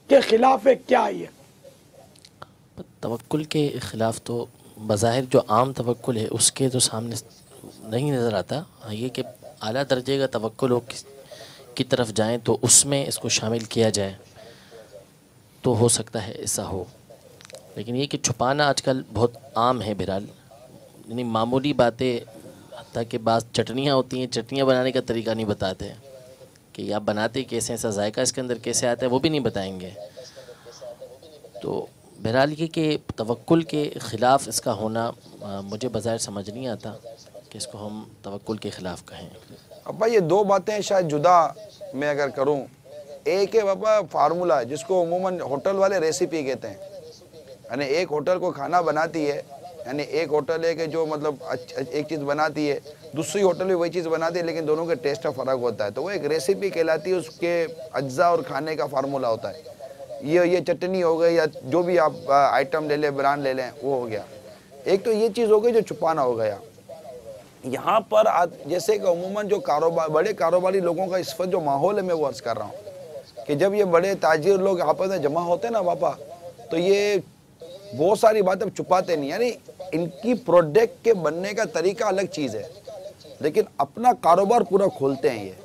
के खिलाफ है, क्या है? तवक्कुल के खिलाफ तो बज़ाहिर जो आम तवक्कुल है उसके तो सामने नहीं नज़र आता। ये कि आला दर्जे का तवक्कुल हो की तरफ जाएं तो उसमें इसको शामिल किया जाए तो हो सकता है ऐसा हो। लेकिन ये कि छुपाना आजकल बहुत आम है बहरहाल, यानी मामूली बातें, हत्ता कि बात चटनियाँ होती हैं, चटनियाँ बनाने का तरीका नहीं बताते कि आप बनाते कैसे, ऐसा जायका इसके अंदर कैसे आता है वो भी नहीं बताएंगे। तो बहरहाल ये कि तवक्कुल के ख़िलाफ़ इसका होना मुझे बज़ाहिर समझ नहीं आता कि इसको हम तवक्कुल के ख़िलाफ़ कहें। अब्बा ये दो बातें शायद जुदा मैं अगर करूं, एक है बाबा फार्मूला जिसको उमूमन होटल वाले रेसिपी कहते हैं, यानी एक होटल को खाना बनाती है, यानी एक होटल है कि जो मतलब एक चीज़ बनाती है, दूसरी होटल भी वही चीज़ बनाती है, लेकिन दोनों के टेस्ट का फ़र्क होता है, तो वो एक रेसिपी कहलाती है, उसके अज्जा और खाने का फार्मूला होता है। ये चटनी हो गई या जो भी आप आइटम ले लें, ब्रांड ले लें, वो हो गया। एक तो ये चीज़ हो गई जो छुपाना हो गया। यहाँ पर जैसे कि उमूमन जो कारोबार, बड़े कारोबारी लोगों का इस वक्त जो माहौल है, मैं वो अर्ज़ कर रहा हूँ कि जब ये बड़े ताजिर लोग आपस में जमा होते हैं ना पापा, तो ये बहुत सारी बातें छुपाते नहीं, यानी इनकी प्रोडक्ट के बनने का तरीका अलग चीज़ है, लेकिन अपना कारोबार पूरा खोलते हैं। ये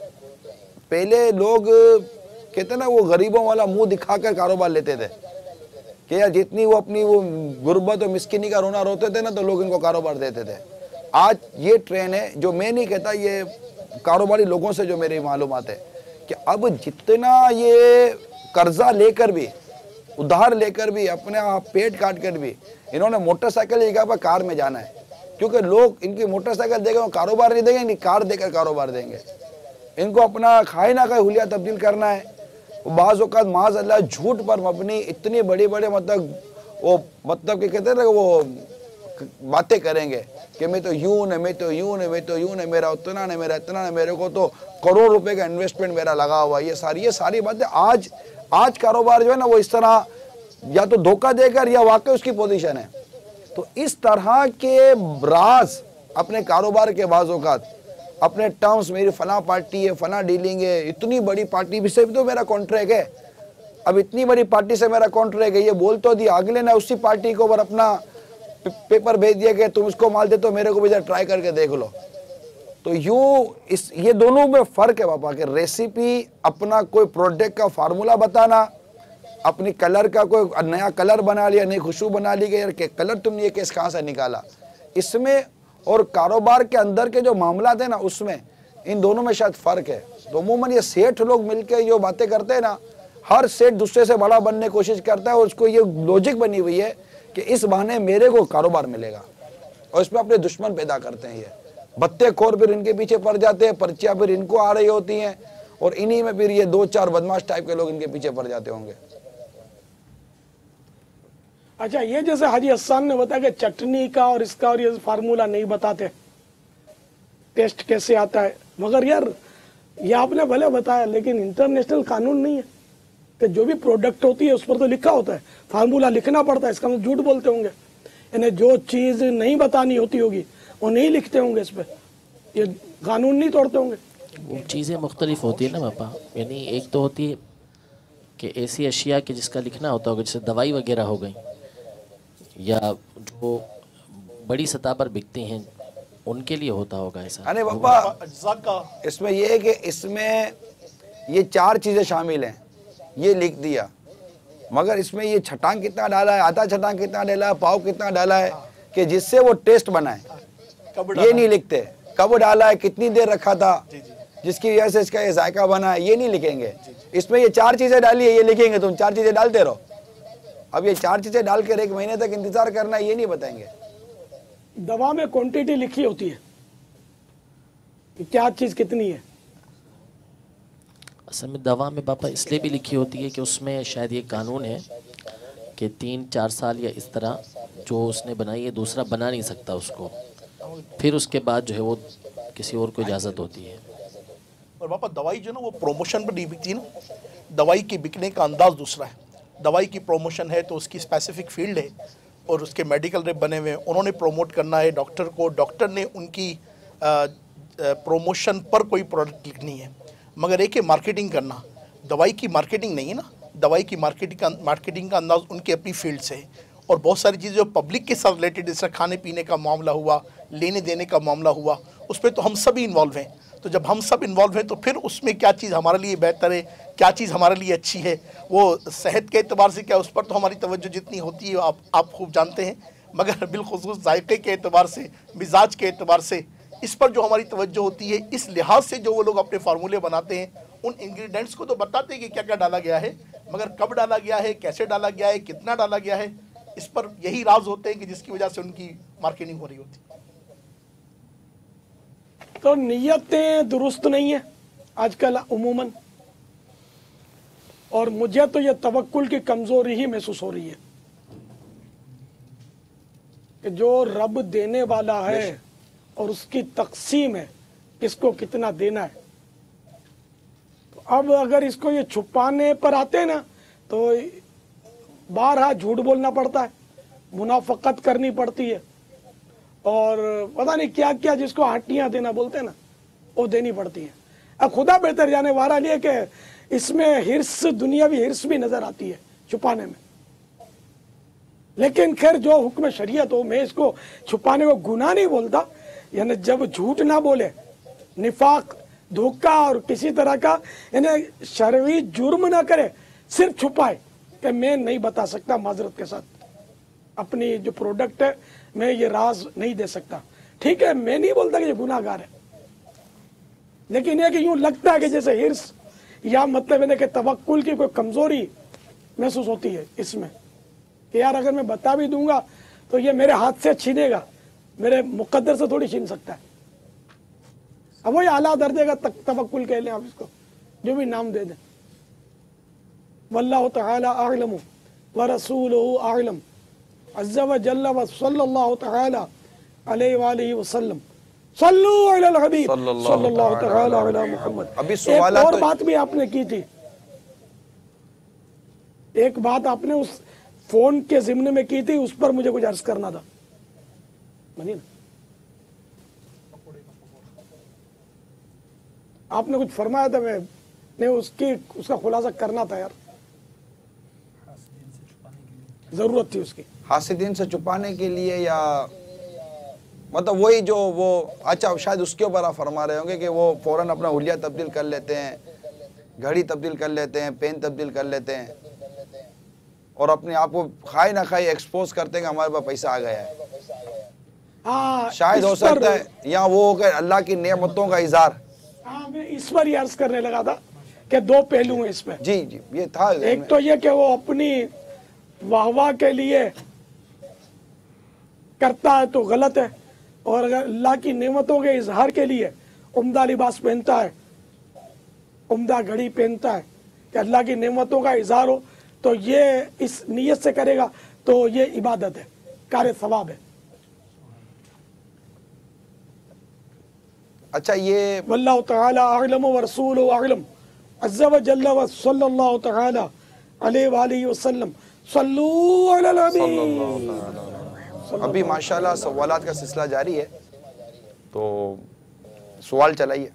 पहले लोग कहते ना वो गरीबों वाला मुंह दिखाकर कारोबार लेते थे कि यार जितनी वो अपनी वो गुर्बत और मिस्किनी का रोना रोते थे ना, तो लोग इनको कारोबार देते थे। आज ये ट्रेंड है, जो मैं नहीं कहता, ये कारोबारी लोगों से जो मेरी मालूमात है कि अब जितना ये कर्जा लेकर भी, उधार लेकर भी, अपने आप पेट काट कर भी इन्होंने मोटरसाइकिल की जगह पर कार में जाना है, क्योंकि लोग इनकी मोटरसाइकिल देकर कारोबार नहीं देंगे, इनकी कार देकर कारोबार देंगे। इनको अपना खाए ना खाए हुलिया तब्दील करना है। बाज़ औक़ात माज़ अल्लाह झूठ पर मबनी इतनी बड़ी बड़े मतलब कि कहते हैं ना वो बातें करेंगे कि मैं तो यूं है, मैं तो यूं है, मैं तो यूं है, मेरा उतना है, मेरा इतना है, मेरे को तो करोड़ रुपए का इन्वेस्टमेंट मेरा लगा हुआ है। ये सारी बातें आज कारोबार जो है ना वो इस तरह या तो धोखा देकर या वाकई उसकी पोजीशन है। तो इस तरह के राज अपने कारोबार के बाज़ औक़ात अपने टर्म्स, मेरी फला पार्टी है, फला डीलिंग है, इतनी बड़ी पार्टी से भी तो मेरा कॉन्ट्रैक्ट है, अब इतनी बड़ी पार्टी से मेरा कॉन्ट्रैक्ट है, ये बोल तो दिया, अगले ने उसी पार्टी को पर अपना पेपर भेज दिया कि तुम इसको माल दे तो मेरे को भी ट्राई करके देख लो। तो ये दोनों में फ़र्क है पापा कि रेसिपी, अपना कोई प्रोडक्ट का फार्मूला बताना, अपनी कलर का कोई नया कलर बना लिया, नई खुशबू बना ली कि यार कलर तुमने ये केस कहाँ से निकाला, इसमें اور کاروبار کے اندر کے جو معاملات ہیں نا اس میں ان دونوں میں شاید فرق ہے. تو عموماً یہ سیٹھ لوگ مل کے جو باتیں کرتے ہیں نا, ہر سیٹھ دوسرے سے بڑا بننے کی کوشش کرتا ہے اور اس کو یہ لوجک بنی ہوئی ہے کہ اس بہانے میرے کو کاروبار ملے گا, اور اس میں اپنے دشمن پیدا کرتے ہیں. یہ بتے خور پھر ان کے پیچھے پڑ جاتے ہیں, پرچیاں پھر ان کو آ رہی ہوتی ہیں, اور انہی میں پھر یہ 2-4 بدماش ٹائپ کے لوگ ان کے پیچھے پڑ جاتے ہوں گے. اچھا, یہ جیسے حاجی حسان نے بتایا کہ چٹنی کا اور اس کا اور یہ فارمولا نہیں بتاتے ٹیسٹ کیسے آتا ہے, مگر یار یہ آپ نے بھلے بتایا لیکن انٹرنیشنل قانون نہیں ہے کہ جو بھی پروڈکٹ ہوتی ہے اس پر تو لکھا ہوتا ہے, فارمولا لکھنا پڑتا ہے. اس کا مطلب جھوٹ بولتے ہوں گے, انہیں جو چیز نہیں بتانی ہوتی ہوگی وہ نہیں لکھتے ہوں گے اس پہ, یہ قانون نہیں توڑتے ہوں گے. وہ چیزیں مختلف ہوتی ہیں نا پاپا, یعنی ایک تو ہوتی ہے کہ ایسی اشیاء کہ جس کا لکھنا ہوتا ہوگا, جیسے دوائی وغیرہ ہو گئی یا جو بڑی سطح پر بکتی ہیں ان کے لیے ہوتا ہوگا ایسا. ارے پاپا اس میں یہ ہے کہ اس میں یہ 4 چیزیں شامل ہیں, یہ لکھ دیا, مگر اس میں یہ چھٹانگ کتنا ڈالا ہے, آدھا چھٹانگ کتنا ڈالا ہے, پاؤ کتنا ڈالا ہے کہ جس سے وہ ٹیسٹ بنائے, یہ نہیں لکھتے. کب ڈالا ہے, کتنی دیر رکھا تھا جس کی وجہ سے اس کا یہ ذائقہ بنا ہے, یہ نہیں لکھیں گے. اس میں یہ 4 چیزیں ڈالی ہے, یہ لکھیں گے تم 4 چیزیں ڈالتے رہو. اب یہ 4 چیزیں ڈال کر 1 مہینے تک انتظار کرنا ہے, یہ نہیں بتائیں گے. دوا میں کوانٹیٹی لکھی ہوتی ہے کہ کیا چیز کتنی ہے. اصل میں دوا میں پاپا اس لیے بھی لکھی ہوتی ہے کہ اس میں شاید یہ قانون ہے کہ 3-4 سال یا اس طرح جو اس نے بنائی ہے دوسرا بنا نہیں سکتا اس کو, پھر اس کے بعد جو ہے وہ کسی اور کو اجازت ہوتی ہے. اور پاپا دوائی جو ہے نا وہ پروموشن پر نہیں بکتی نا, دوائی کی بکنے کا انداز دوسرا ہے. دوائی کی پروموشن ہے تو اس کی اسپیسیفک فیلڈ ہے اور اس کے میڈیکل ریپ بنے ہوئے ہیں, انہوں نے پروموٹ کرنا ہے ڈاکٹر کو, ڈاکٹر نے ان کی پروموشن پر کوئی پروڈکٹ لکھنی ہے. مگر ایک ہے مارکیٹنگ کرنا, دوائی کی مارکیٹنگ نہیں ہے نا, دوائی کی مارکیٹنگ کا انداز ان کی اپنی فیلڈ سے ہے. اور بہت ساری چیزیں جو پبلک کے ساتھ ریلیٹڈ, جیسے کھانے پینے کا معاملہ ہوا, لینے دینے کا معاملہ ہوا, اس پہ تو ہم سب ہی انوالو ہیں. تو جب ہم سب انوالو ہیں تو پھر اس میں کیا چیز ہمارے لیے بہتر ہے, کیا چیز ہمارے لیے اچھی ہے, وہ صحت کے اعتبار سے کیا, اس پر تو ہماری توجہ جتنی ہوتی ہے آپ خوب جانتے ہیں. مگر بالخصوص ذائقے کے اعتبار سے, مزاج کے اعتبار سے, اس پر جو ہماری توجہ ہوتی ہے, اس لحاظ سے جو وہ لوگ اپنے فارمولے بناتے ہیں, ان انگریڈینٹس کو تو بتاتے ہیں کہ کیا کیا ڈالا گیا ہے, مگر کب ڈالا گیا ہے, کیسے ڈالا گیا ہے, کتنا ڈالا گیا ہے, اس پر یہی راز ہوتے ہیں کہ جس کی وجہ سے ان کی مارکیٹنگ ہو رہی ہوتی ہے. تو نیتیں درست نہیں ہیں آج کل عموماً, اور مجھے تو یہ توکل کی کمزوری ہی محسوس ہو رہی ہے کہ جو رب دینے والا ہے اور اس کی تقسیم ہے کس کو کتنا دینا ہے. تو اب اگر اس کو یہ چھپانے پر آتے ہیں نا تو بارہا جھوٹ بولنا پڑتا ہے, منافقت کرنی پڑتی ہے, اور پتہ نہیں کیا کیا جس کو ہٹیاں دینا بولتے ہیں نا وہ دینی پڑتی ہیں. اب خدا بہتر جانے والا لیے کہ اس میں ہرس, دنیاوی ہرس بھی نظر آتی ہے چھپانے میں. لیکن خیر جو حکم شریعت ہو, میں اس کو چھپانے کو گناہ نہیں بولتا. یعنی جب جھوٹ نہ بولے, نفاق, دھوکہ اور کسی طرح کا یعنی شرعی جرم نہ کرے, صرف چھپائے کہ میں نہیں بتا سکتا, معذرت کے ساتھ اپنی جو پروڈکٹ ہے میں یہ راز نہیں دے سکتا. ٹھیک ہے, میں نہیں بولتا کہ یہ گناہ گار ہے, لیکن یہ کہ یوں لگتا ہے کہ جیسے ہرس یا مطلب ہے کہ توکل کی کوئی کمزوری محسوس ہوتی ہے اس میں کہ یار اگر میں بتا بھی دوں گا تو یہ میرے ہاتھ سے چھینے گا, میرے مقدر سے تھوڑی چھین سکتا ہے. اب وہی اعلیٰ درجے کا توکل کہہ لیں آپ اس کو, جو بھی نام دے دیں. واللہ تعالی اعلم ورسولہ اعلم عز وجل وصلی اللہ تعالی علیہ وآلہ وسلم. صلو علی الحبیب صلی اللہ تعالی علی محمد. ایک اور بات بھی آپ نے کی تھی, ایک بات آپ نے اس فون کے ضمن میں کی تھی, اس پر مجھے کچھ عرض کرنا تھا. بنی نا, آپ نے کچھ فرمایا تھا, میں اس کا خلاصہ کرنا تھا یار, ضرورت تھی اس کی. حاسدین سے چھپانے کے لیے, یا مطلب وہی جو وہ, اچھا شاید اس کے اوپر آپ فرما رہے ہوں گے کہ وہ فوراً اپنا حلیہ تبدیل کر لیتے ہیں, گھڑی تبدیل کر لیتے ہیں, پین تبدیل کر لیتے ہیں, اور اپنے آپ کو خواہ نہ خواہ ایکسپوز کرتے ہیں کہ ہمارے پاس پیسہ آ گیا ہے. हाँ शायद हो इस पर- सकता है या वो होकर अल्लाह की नेमतों का इजहार। हाँ मैं इस पर ही अर्ज करने लगा था कि दो पहलू हैं इसमें। जी जी ये था एक तो ये कि वो अपनी वाहवाह के लिए करता है तो गलत है, और अगर अल्लाह की नेमतों के इजहार के लिए उम्दा लिबास पहनता है, उम्दा घड़ी पहनता है कि अल्लाह की नेमतों का इजहार हो, तो ये इस नीयत से करेगा तो ये इबादत है, कार्य सवाब है। अच्छा ये वल्लाहु तआला अअलम व रसूलुहु अअलम अज़्ज़ा व जल्ला व सल्लल्लाहु तआला अलैहि व आलिहि वसल्लम सल्लू अलल नबी। अभी माशाल्लाह सवालात का सिलसिला जारी है, तो सवाल चलाइए।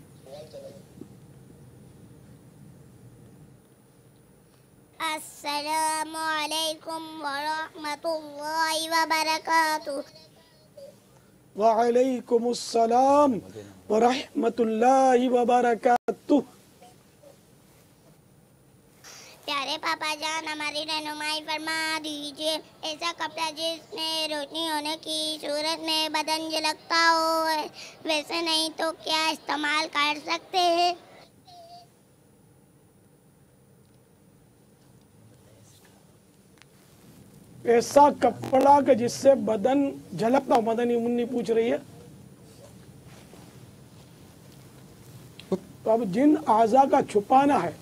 अस्सलामु अलैकुम व रहमतुल्लाहि व बरकातुहू। वअलैकुमुस्सलाम व रहमतुल्लाहि व बरकातुहू। प्यारे पापा जान हमारी रहनुमाई फरमा दीजिए। ऐसा कपड़ा जिसमें रोशनी होने की सूरत में बदन झलकता हो, वैसे नहीं तो क्या इस्तेमाल कर सकते हैं? ऐसा कपड़ा कि जिससे बदन झलकता हो, मदनी मुन्नी पूछ रही है। तो अब जिन आज़ा का छुपाना है,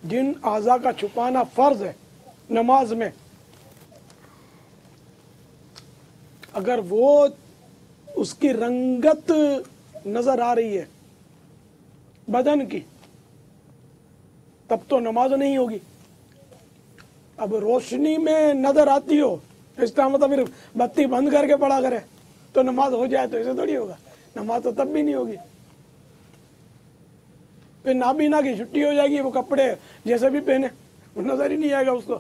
जिन आज़ा का छुपाना फर्ज है नमाज में, अगर वो उसकी रंगत नजर आ रही है बदन की, तब तो नमाज नहीं होगी। अब रोशनी में नजर आती हो तो इसका मतलब फिर बत्ती बंद करके पड़ा करे तो नमाज हो जाए, तो ऐसे थोड़ी होगा। नमाज तो तब भी नहीं होगी। फिर नाबीना की छुट्टी हो जाएगी, वो कपड़े जैसे भी पहने वो नजर ही नहीं आएगा उसको।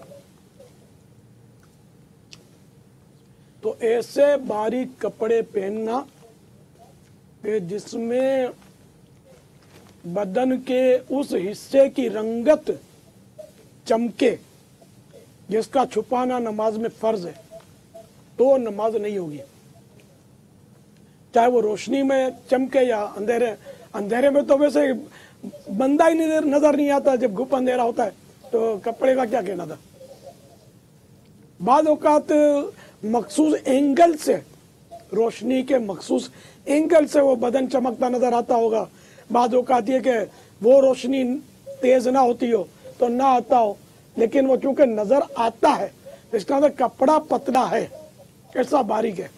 तो ऐसे बारीक कपड़े पहनना कि जिसमें बदन के उस हिस्से की रंगत चमके, जिसका छुपाना नमाज में फर्ज है, तो नमाज नहीं होगी। चाहे वो रोशनी में चमके या अंधेरे। अंधेरे में तो वैसे बंदा ही नजर नहीं आता, जब गुप अंधेरा होता है तो कपड़े का क्या कहना था। बाद औकात मखसूस एंगल से, रोशनी के मखसूस एंगल से वो बदन चमकता नजर आता होगा। बाद औकात ये कि वो रोशनी तेज ना होती हो तो ना आता हो, लेकिन वो चूंकि नजर आता है तो इसका मतलब कपड़ा पतला है, ऐसा बारीक है,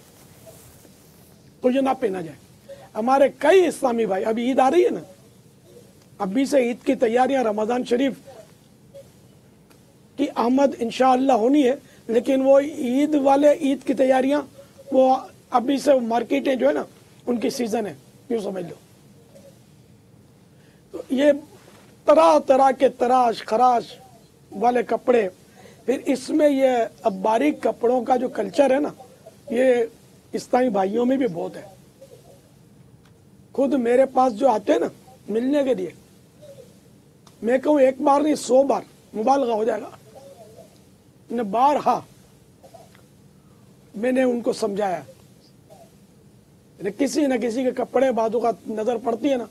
तो ये ना पहना जाए। हमारे कई इस्लामी भाई, अभी ईद आ रही है ना, अभी से ईद की तैयारियां, रमजान शरीफ की आमद इंशाअल्लाह होनी है, लेकिन वो ईद वाले ईद की तैयारियां वो अभी से मार्केटें जो है ना उनकी सीजन है, यूं समझ लो। तो ये तरह तरह के तराश खराश वाले कपड़े, फिर इसमें ये अब बारीक कपड़ों का जो कल्चर है ना, ये इस्लामी भाइयों में भी बहुत है। खुद मेरे पास जो आते हैं ना मिलने के लिए, मैं कहूँ एक बार नहीं 100 बार, मुबालगा हो जाएगा, न बार हाँ मैंने उनको समझाया। किसी न किसी के कपड़े बाजू का नजर पड़ती है ना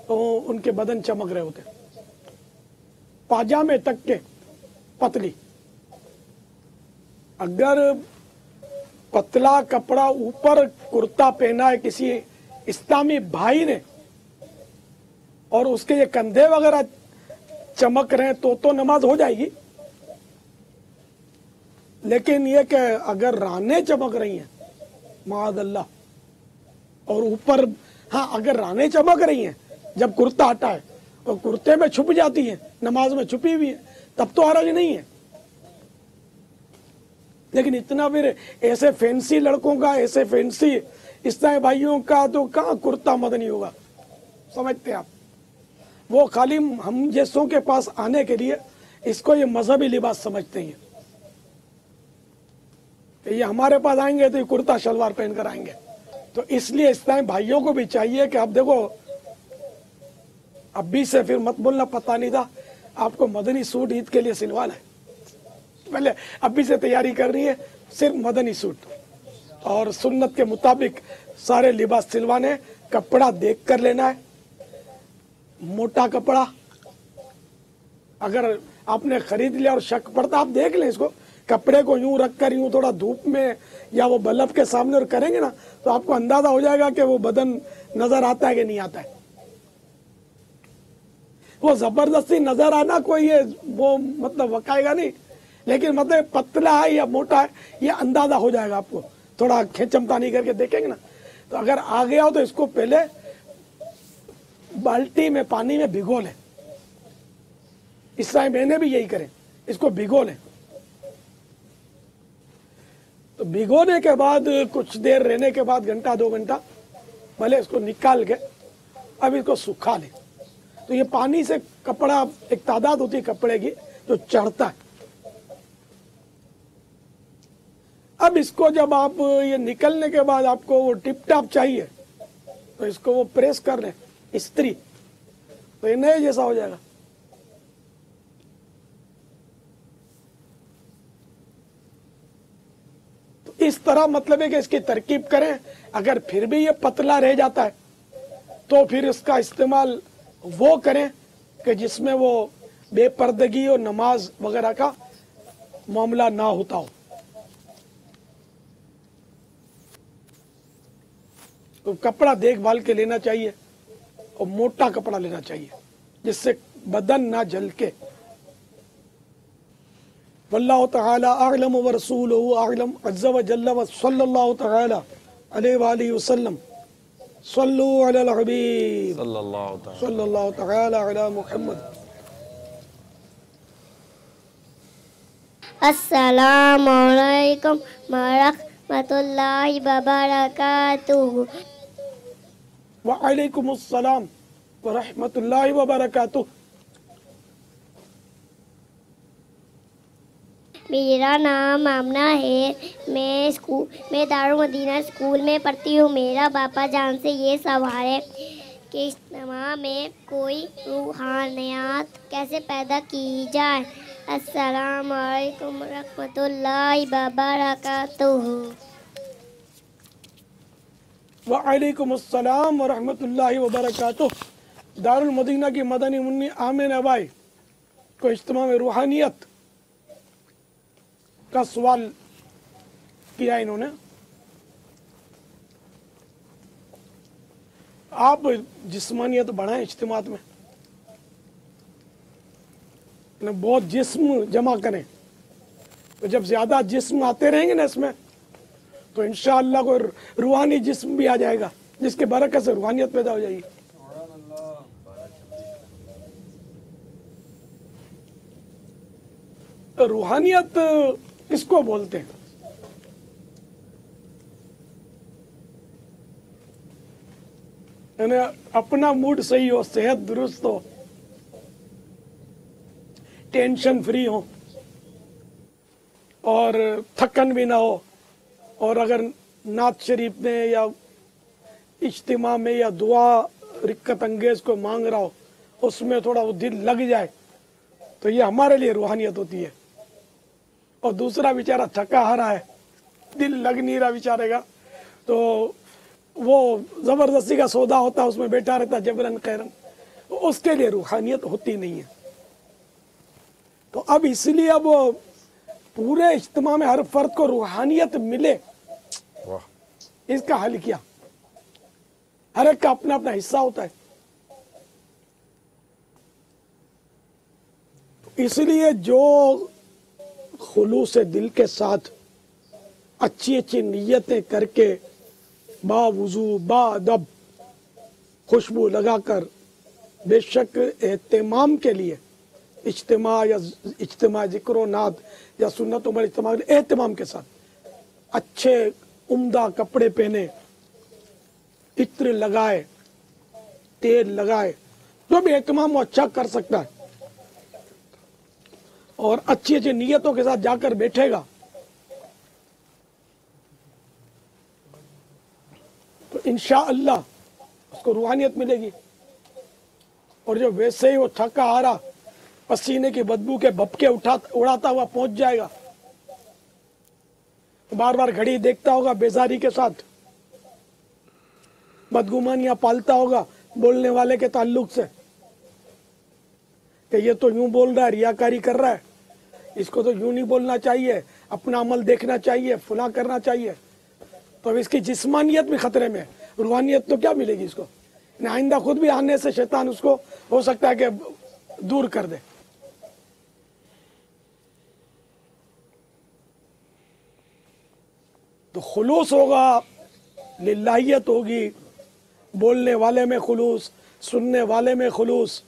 तो उनके बदन चमक रहे होते, पाजामे तक के पतली। अगर पतला कपड़ा ऊपर कुर्ता पहना है किसी इस्लामी भाई ने और उसके ये कंधे वगैरह चमक रहे हैं तो नमाज हो जाएगी। लेकिन ये कि अगर रानें चमक रही हैं माअल्लाह, और ऊपर हाँ अगर रानें चमक रही हैं जब कुर्ता हटा है और कुर्ते में छुप जाती हैं, नमाज में छुपी हुई है, तब तो हरज नहीं है। लेकिन इतना फिर ऐसे फैंसी लड़कों का, ऐसे फैंसी इस्लामी भाइयों का तो कहाँ कुर्ता मदनी होगा, समझते आप। वो खाली हम जैसों के पास आने के लिए इसको ये मजहबी लिबास समझते हैं। ये हमारे पास आएंगे तो ये कुर्ता शलवार पहन कर आएंगे। तो इसलिए इस्लामी भाइयों को भी चाहिए कि आप देखो, अभी से फिर मत बोलना पता नहीं था, आपको मदनी सूट ईद के लिए सिलवाना है, पहले अभी से तैयारी करनी है, सिर्फ मदनी सूट। اور سنت کے مطابق سارے لباس سلوانے, کپڑا دیکھ کر لینا ہے, موٹا کپڑا. اگر آپ نے خرید لیا اور شک پڑتا, آپ دیکھ لیں اس کو, کپڑے کو یوں رکھ کر یوں تھوڑا دھوپ میں یا وہ بلب کے سامنے اور کریں گے نا, تو آپ کو اندازہ ہو جائے گا کہ وہ بدن نظر آتا ہے کہ نہیں آتا ہے. وہ زبردستی نظر آنا کوئی وہ مطلب وقائے گا نہیں, لیکن مطلب پتلا ہے یا موٹا ہے یہ اندازہ ہو جائے گا آپ کو, تھوڑا کھینچمتانی کر کے دیکھیں گے نا. تو اگر آ گیا ہو تو اس کو پہلے بالٹی میں پانی میں بھگو لیں, اس طرح میں نے بھی یہی کریں, اس کو بھگو لیں. تو بھگونے کے بعد کچھ دیر رہنے کے بعد, گھنٹہ 2 گھنٹہ, بھلے اس کو نکال کے اب اس کو سکھا لیں. تو یہ پانی سے کپڑا, ایک تعداد ہوتی ہے کپڑے کی جو چڑھتا ہے. اب اس کو جب آپ یہ نکلنے کے بعد آپ کو وہ ٹپ ٹاپ چاہیے تو اس کو وہ پریس کر لیں, استری, تو یہ نئے جیسا ہو جائے گا. تو اس طرح مطلب ہے کہ اس کی ترکیب کریں. اگر پھر بھی یہ پتلا رہ جاتا ہے تو پھر اس کا استعمال وہ کریں کہ جس میں وہ بے پردگی اور نماز وغیرہ کا معاملہ نہ ہوتا ہو. تو کپڑا دیکھ بھال کے لینا چاہیے اور موٹا کپڑا لینا چاہیے جس سے بدن نہ جھلکے. واللہ تعالی اعلم ورسولہ اعلم عز وجل وصلی اللہ تعالی علیہ وآلہ وسلم. صلو علی الحبیب صلی اللہ تعالی علی محمد. السلام علیکم ورحمۃ اللہ وبرکاتہ. وعلیکم السلام ورحمۃ اللہ وبرکاتہ. میرا نام آمنہ ہے. میں دارالمدینہ اسکول میں پڑھتی ہوں. میرا باپا جان سے یہ سوال ہے کہ اجتماع میں کوئی روحانیات کیسے پیدا کی جائے. السلام علیکم ورحمۃ اللہ وبرکاتہ. وعلیکم السلام ورحمۃ اللہ وبرکاتہ. دارالمدینہ کی مدنی منی آمنہ بھائی کو اجتماع میں روحانیت کا سوال کیا انہوں نے. آپ جسمانیت بڑھائیں اجتماعات میں, بہت جسم جمع کریں. تو جب زیادہ جسم آتے رہیں گے نا اس میں تو انشاءاللہ کوئی روحانی جسم بھی آ جائے گا جس کے برکت سے روحانیت پیدا ہو جائے گی. روحانیت کس کو بولتے ہیں؟ یعنی اپنا موڈ صحیح ہو, صحت درست ہو, ٹینشن فری ہو اور تھکن بھی نہ ہو, اور اگر نعت شریف میں یا اجتماع میں یا دعا رکت انگیز کو مانگ رہا ہو اس میں تھوڑا وہ دل لگ جائے تو یہ ہمارے لیے روحانیت ہوتی ہے. اور دوسرا بیچارہ تھکا ہارا ہے, دل لگ نہیں رہا بیچارے کا, تو وہ زبردستی کا سودا ہوتا ہے, اس میں بیٹھا رہتا جبرن خیرن, اس کے لیے روحانیت ہوتی نہیں ہے. تو اب اس لیے اب پورے اجتماع میں ہر فرد کو روحانیت ملے, اس کا حل کیا؟ ہر ایک کا اپنا اپنا حصہ ہوتا ہے. اس لیے جو خلوص دل کے ساتھ اچھی اچھی نیتیں کر کے با وضو با ادب خوشبو لگا کر بے شک اہتمام کے لیے اجتماع ذکر و نعت یا سنت عمر اجتماع اہتمام کے ساتھ اچھے عمدہ کپڑے پہنے, عطر لگائے, تیل لگائے, جو بھی اہتمام وہ اچھا کر سکتا ہے اور اچھی اچھی نیتوں کے ساتھ جا کر بیٹھے گا تو انشاءاللہ اس کو روحانیت ملے گی. اور جو ویسے ہی وہ تھکا ہارا پسینے کی بدبو کے بھپکے اڑاتا ہوا پہنچ جائے گا बार बार घड़ी देखता होगा बेजारी के साथ, बदगुमानियां पालता होगा बोलने वाले के ताल्लुक से कि ये तो यूं बोल रहा है, रियाकारी कर रहा है, इसको तो यूं नहीं बोलना चाहिए, अपना अमल देखना चाहिए, फुला करना चाहिए, तो अब इसकी जिस्मानियत भी खतरे में है, रूहानियत तो क्या मिलेगी इसको। आइंदा खुद भी आने से शैतान उसको हो सकता है कि दूर कर दे। तो खुलूस होगा, लिल्लाहियत होगी, बोलने वाले में खुलूस, सुनने वाले में खुलूस,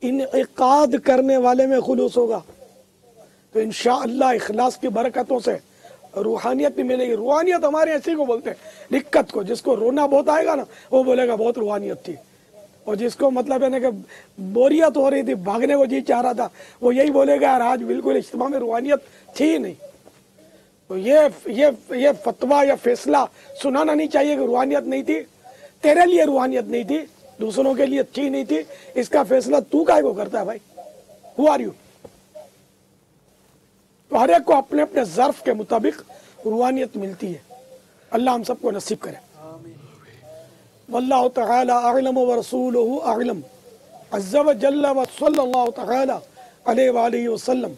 इनइकाद करने वाले में खुलूस होगा, तो इंशाअल्लाह इखलास की बरकतों से रूहानियत भी मिलेगी। रूहानियत हमारे ऐसे को बोलते हैं, दिक्कत को, जिसको रोना बहुत आएगा ना वो बोलेगा बहुत रूहानियत थी, और जिसको मतलब है ना कि बोरियत हो रही थी, भागने को जी चाह रहा था, वो यही बोलेगा यार आज बिल्कुल इज्तिमा में रूहानियत थी ही नहीं। तो ये फतवा या फैसला सुनाना नहीं चाहिए कि रूहानियत नहीं थी, तेरे लिए रूहानियत नहीं थी, दूसरों के लिए थी नहीं थी, इसका फैसला तू काहे को करता है भाई, हु आर यू। तो हर एक को अपने अपने ज़र्फ के मुताबिक रूहानियत मिलती है, अल्लाह हम सबको नसीब करे। वल्लाहु तआला अअलम व रसूलुहु अअलम अज़्ज़ा व जल्ला व सल्लल्लाहु तआला अलैहि व आलिहि वसल्लम।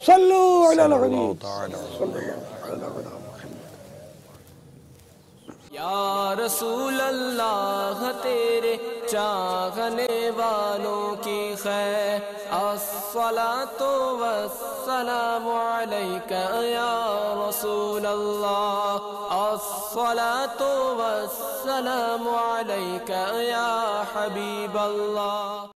सल्लु अलल हबीब या रसूल अल्लाह तेरे चाहने वालों की खैर, अस्सलातु वस्सलामु अलैका या रसूल अल्लाह, अस्सलातु वस्सलामु अलैका या हबीब अल्लाह।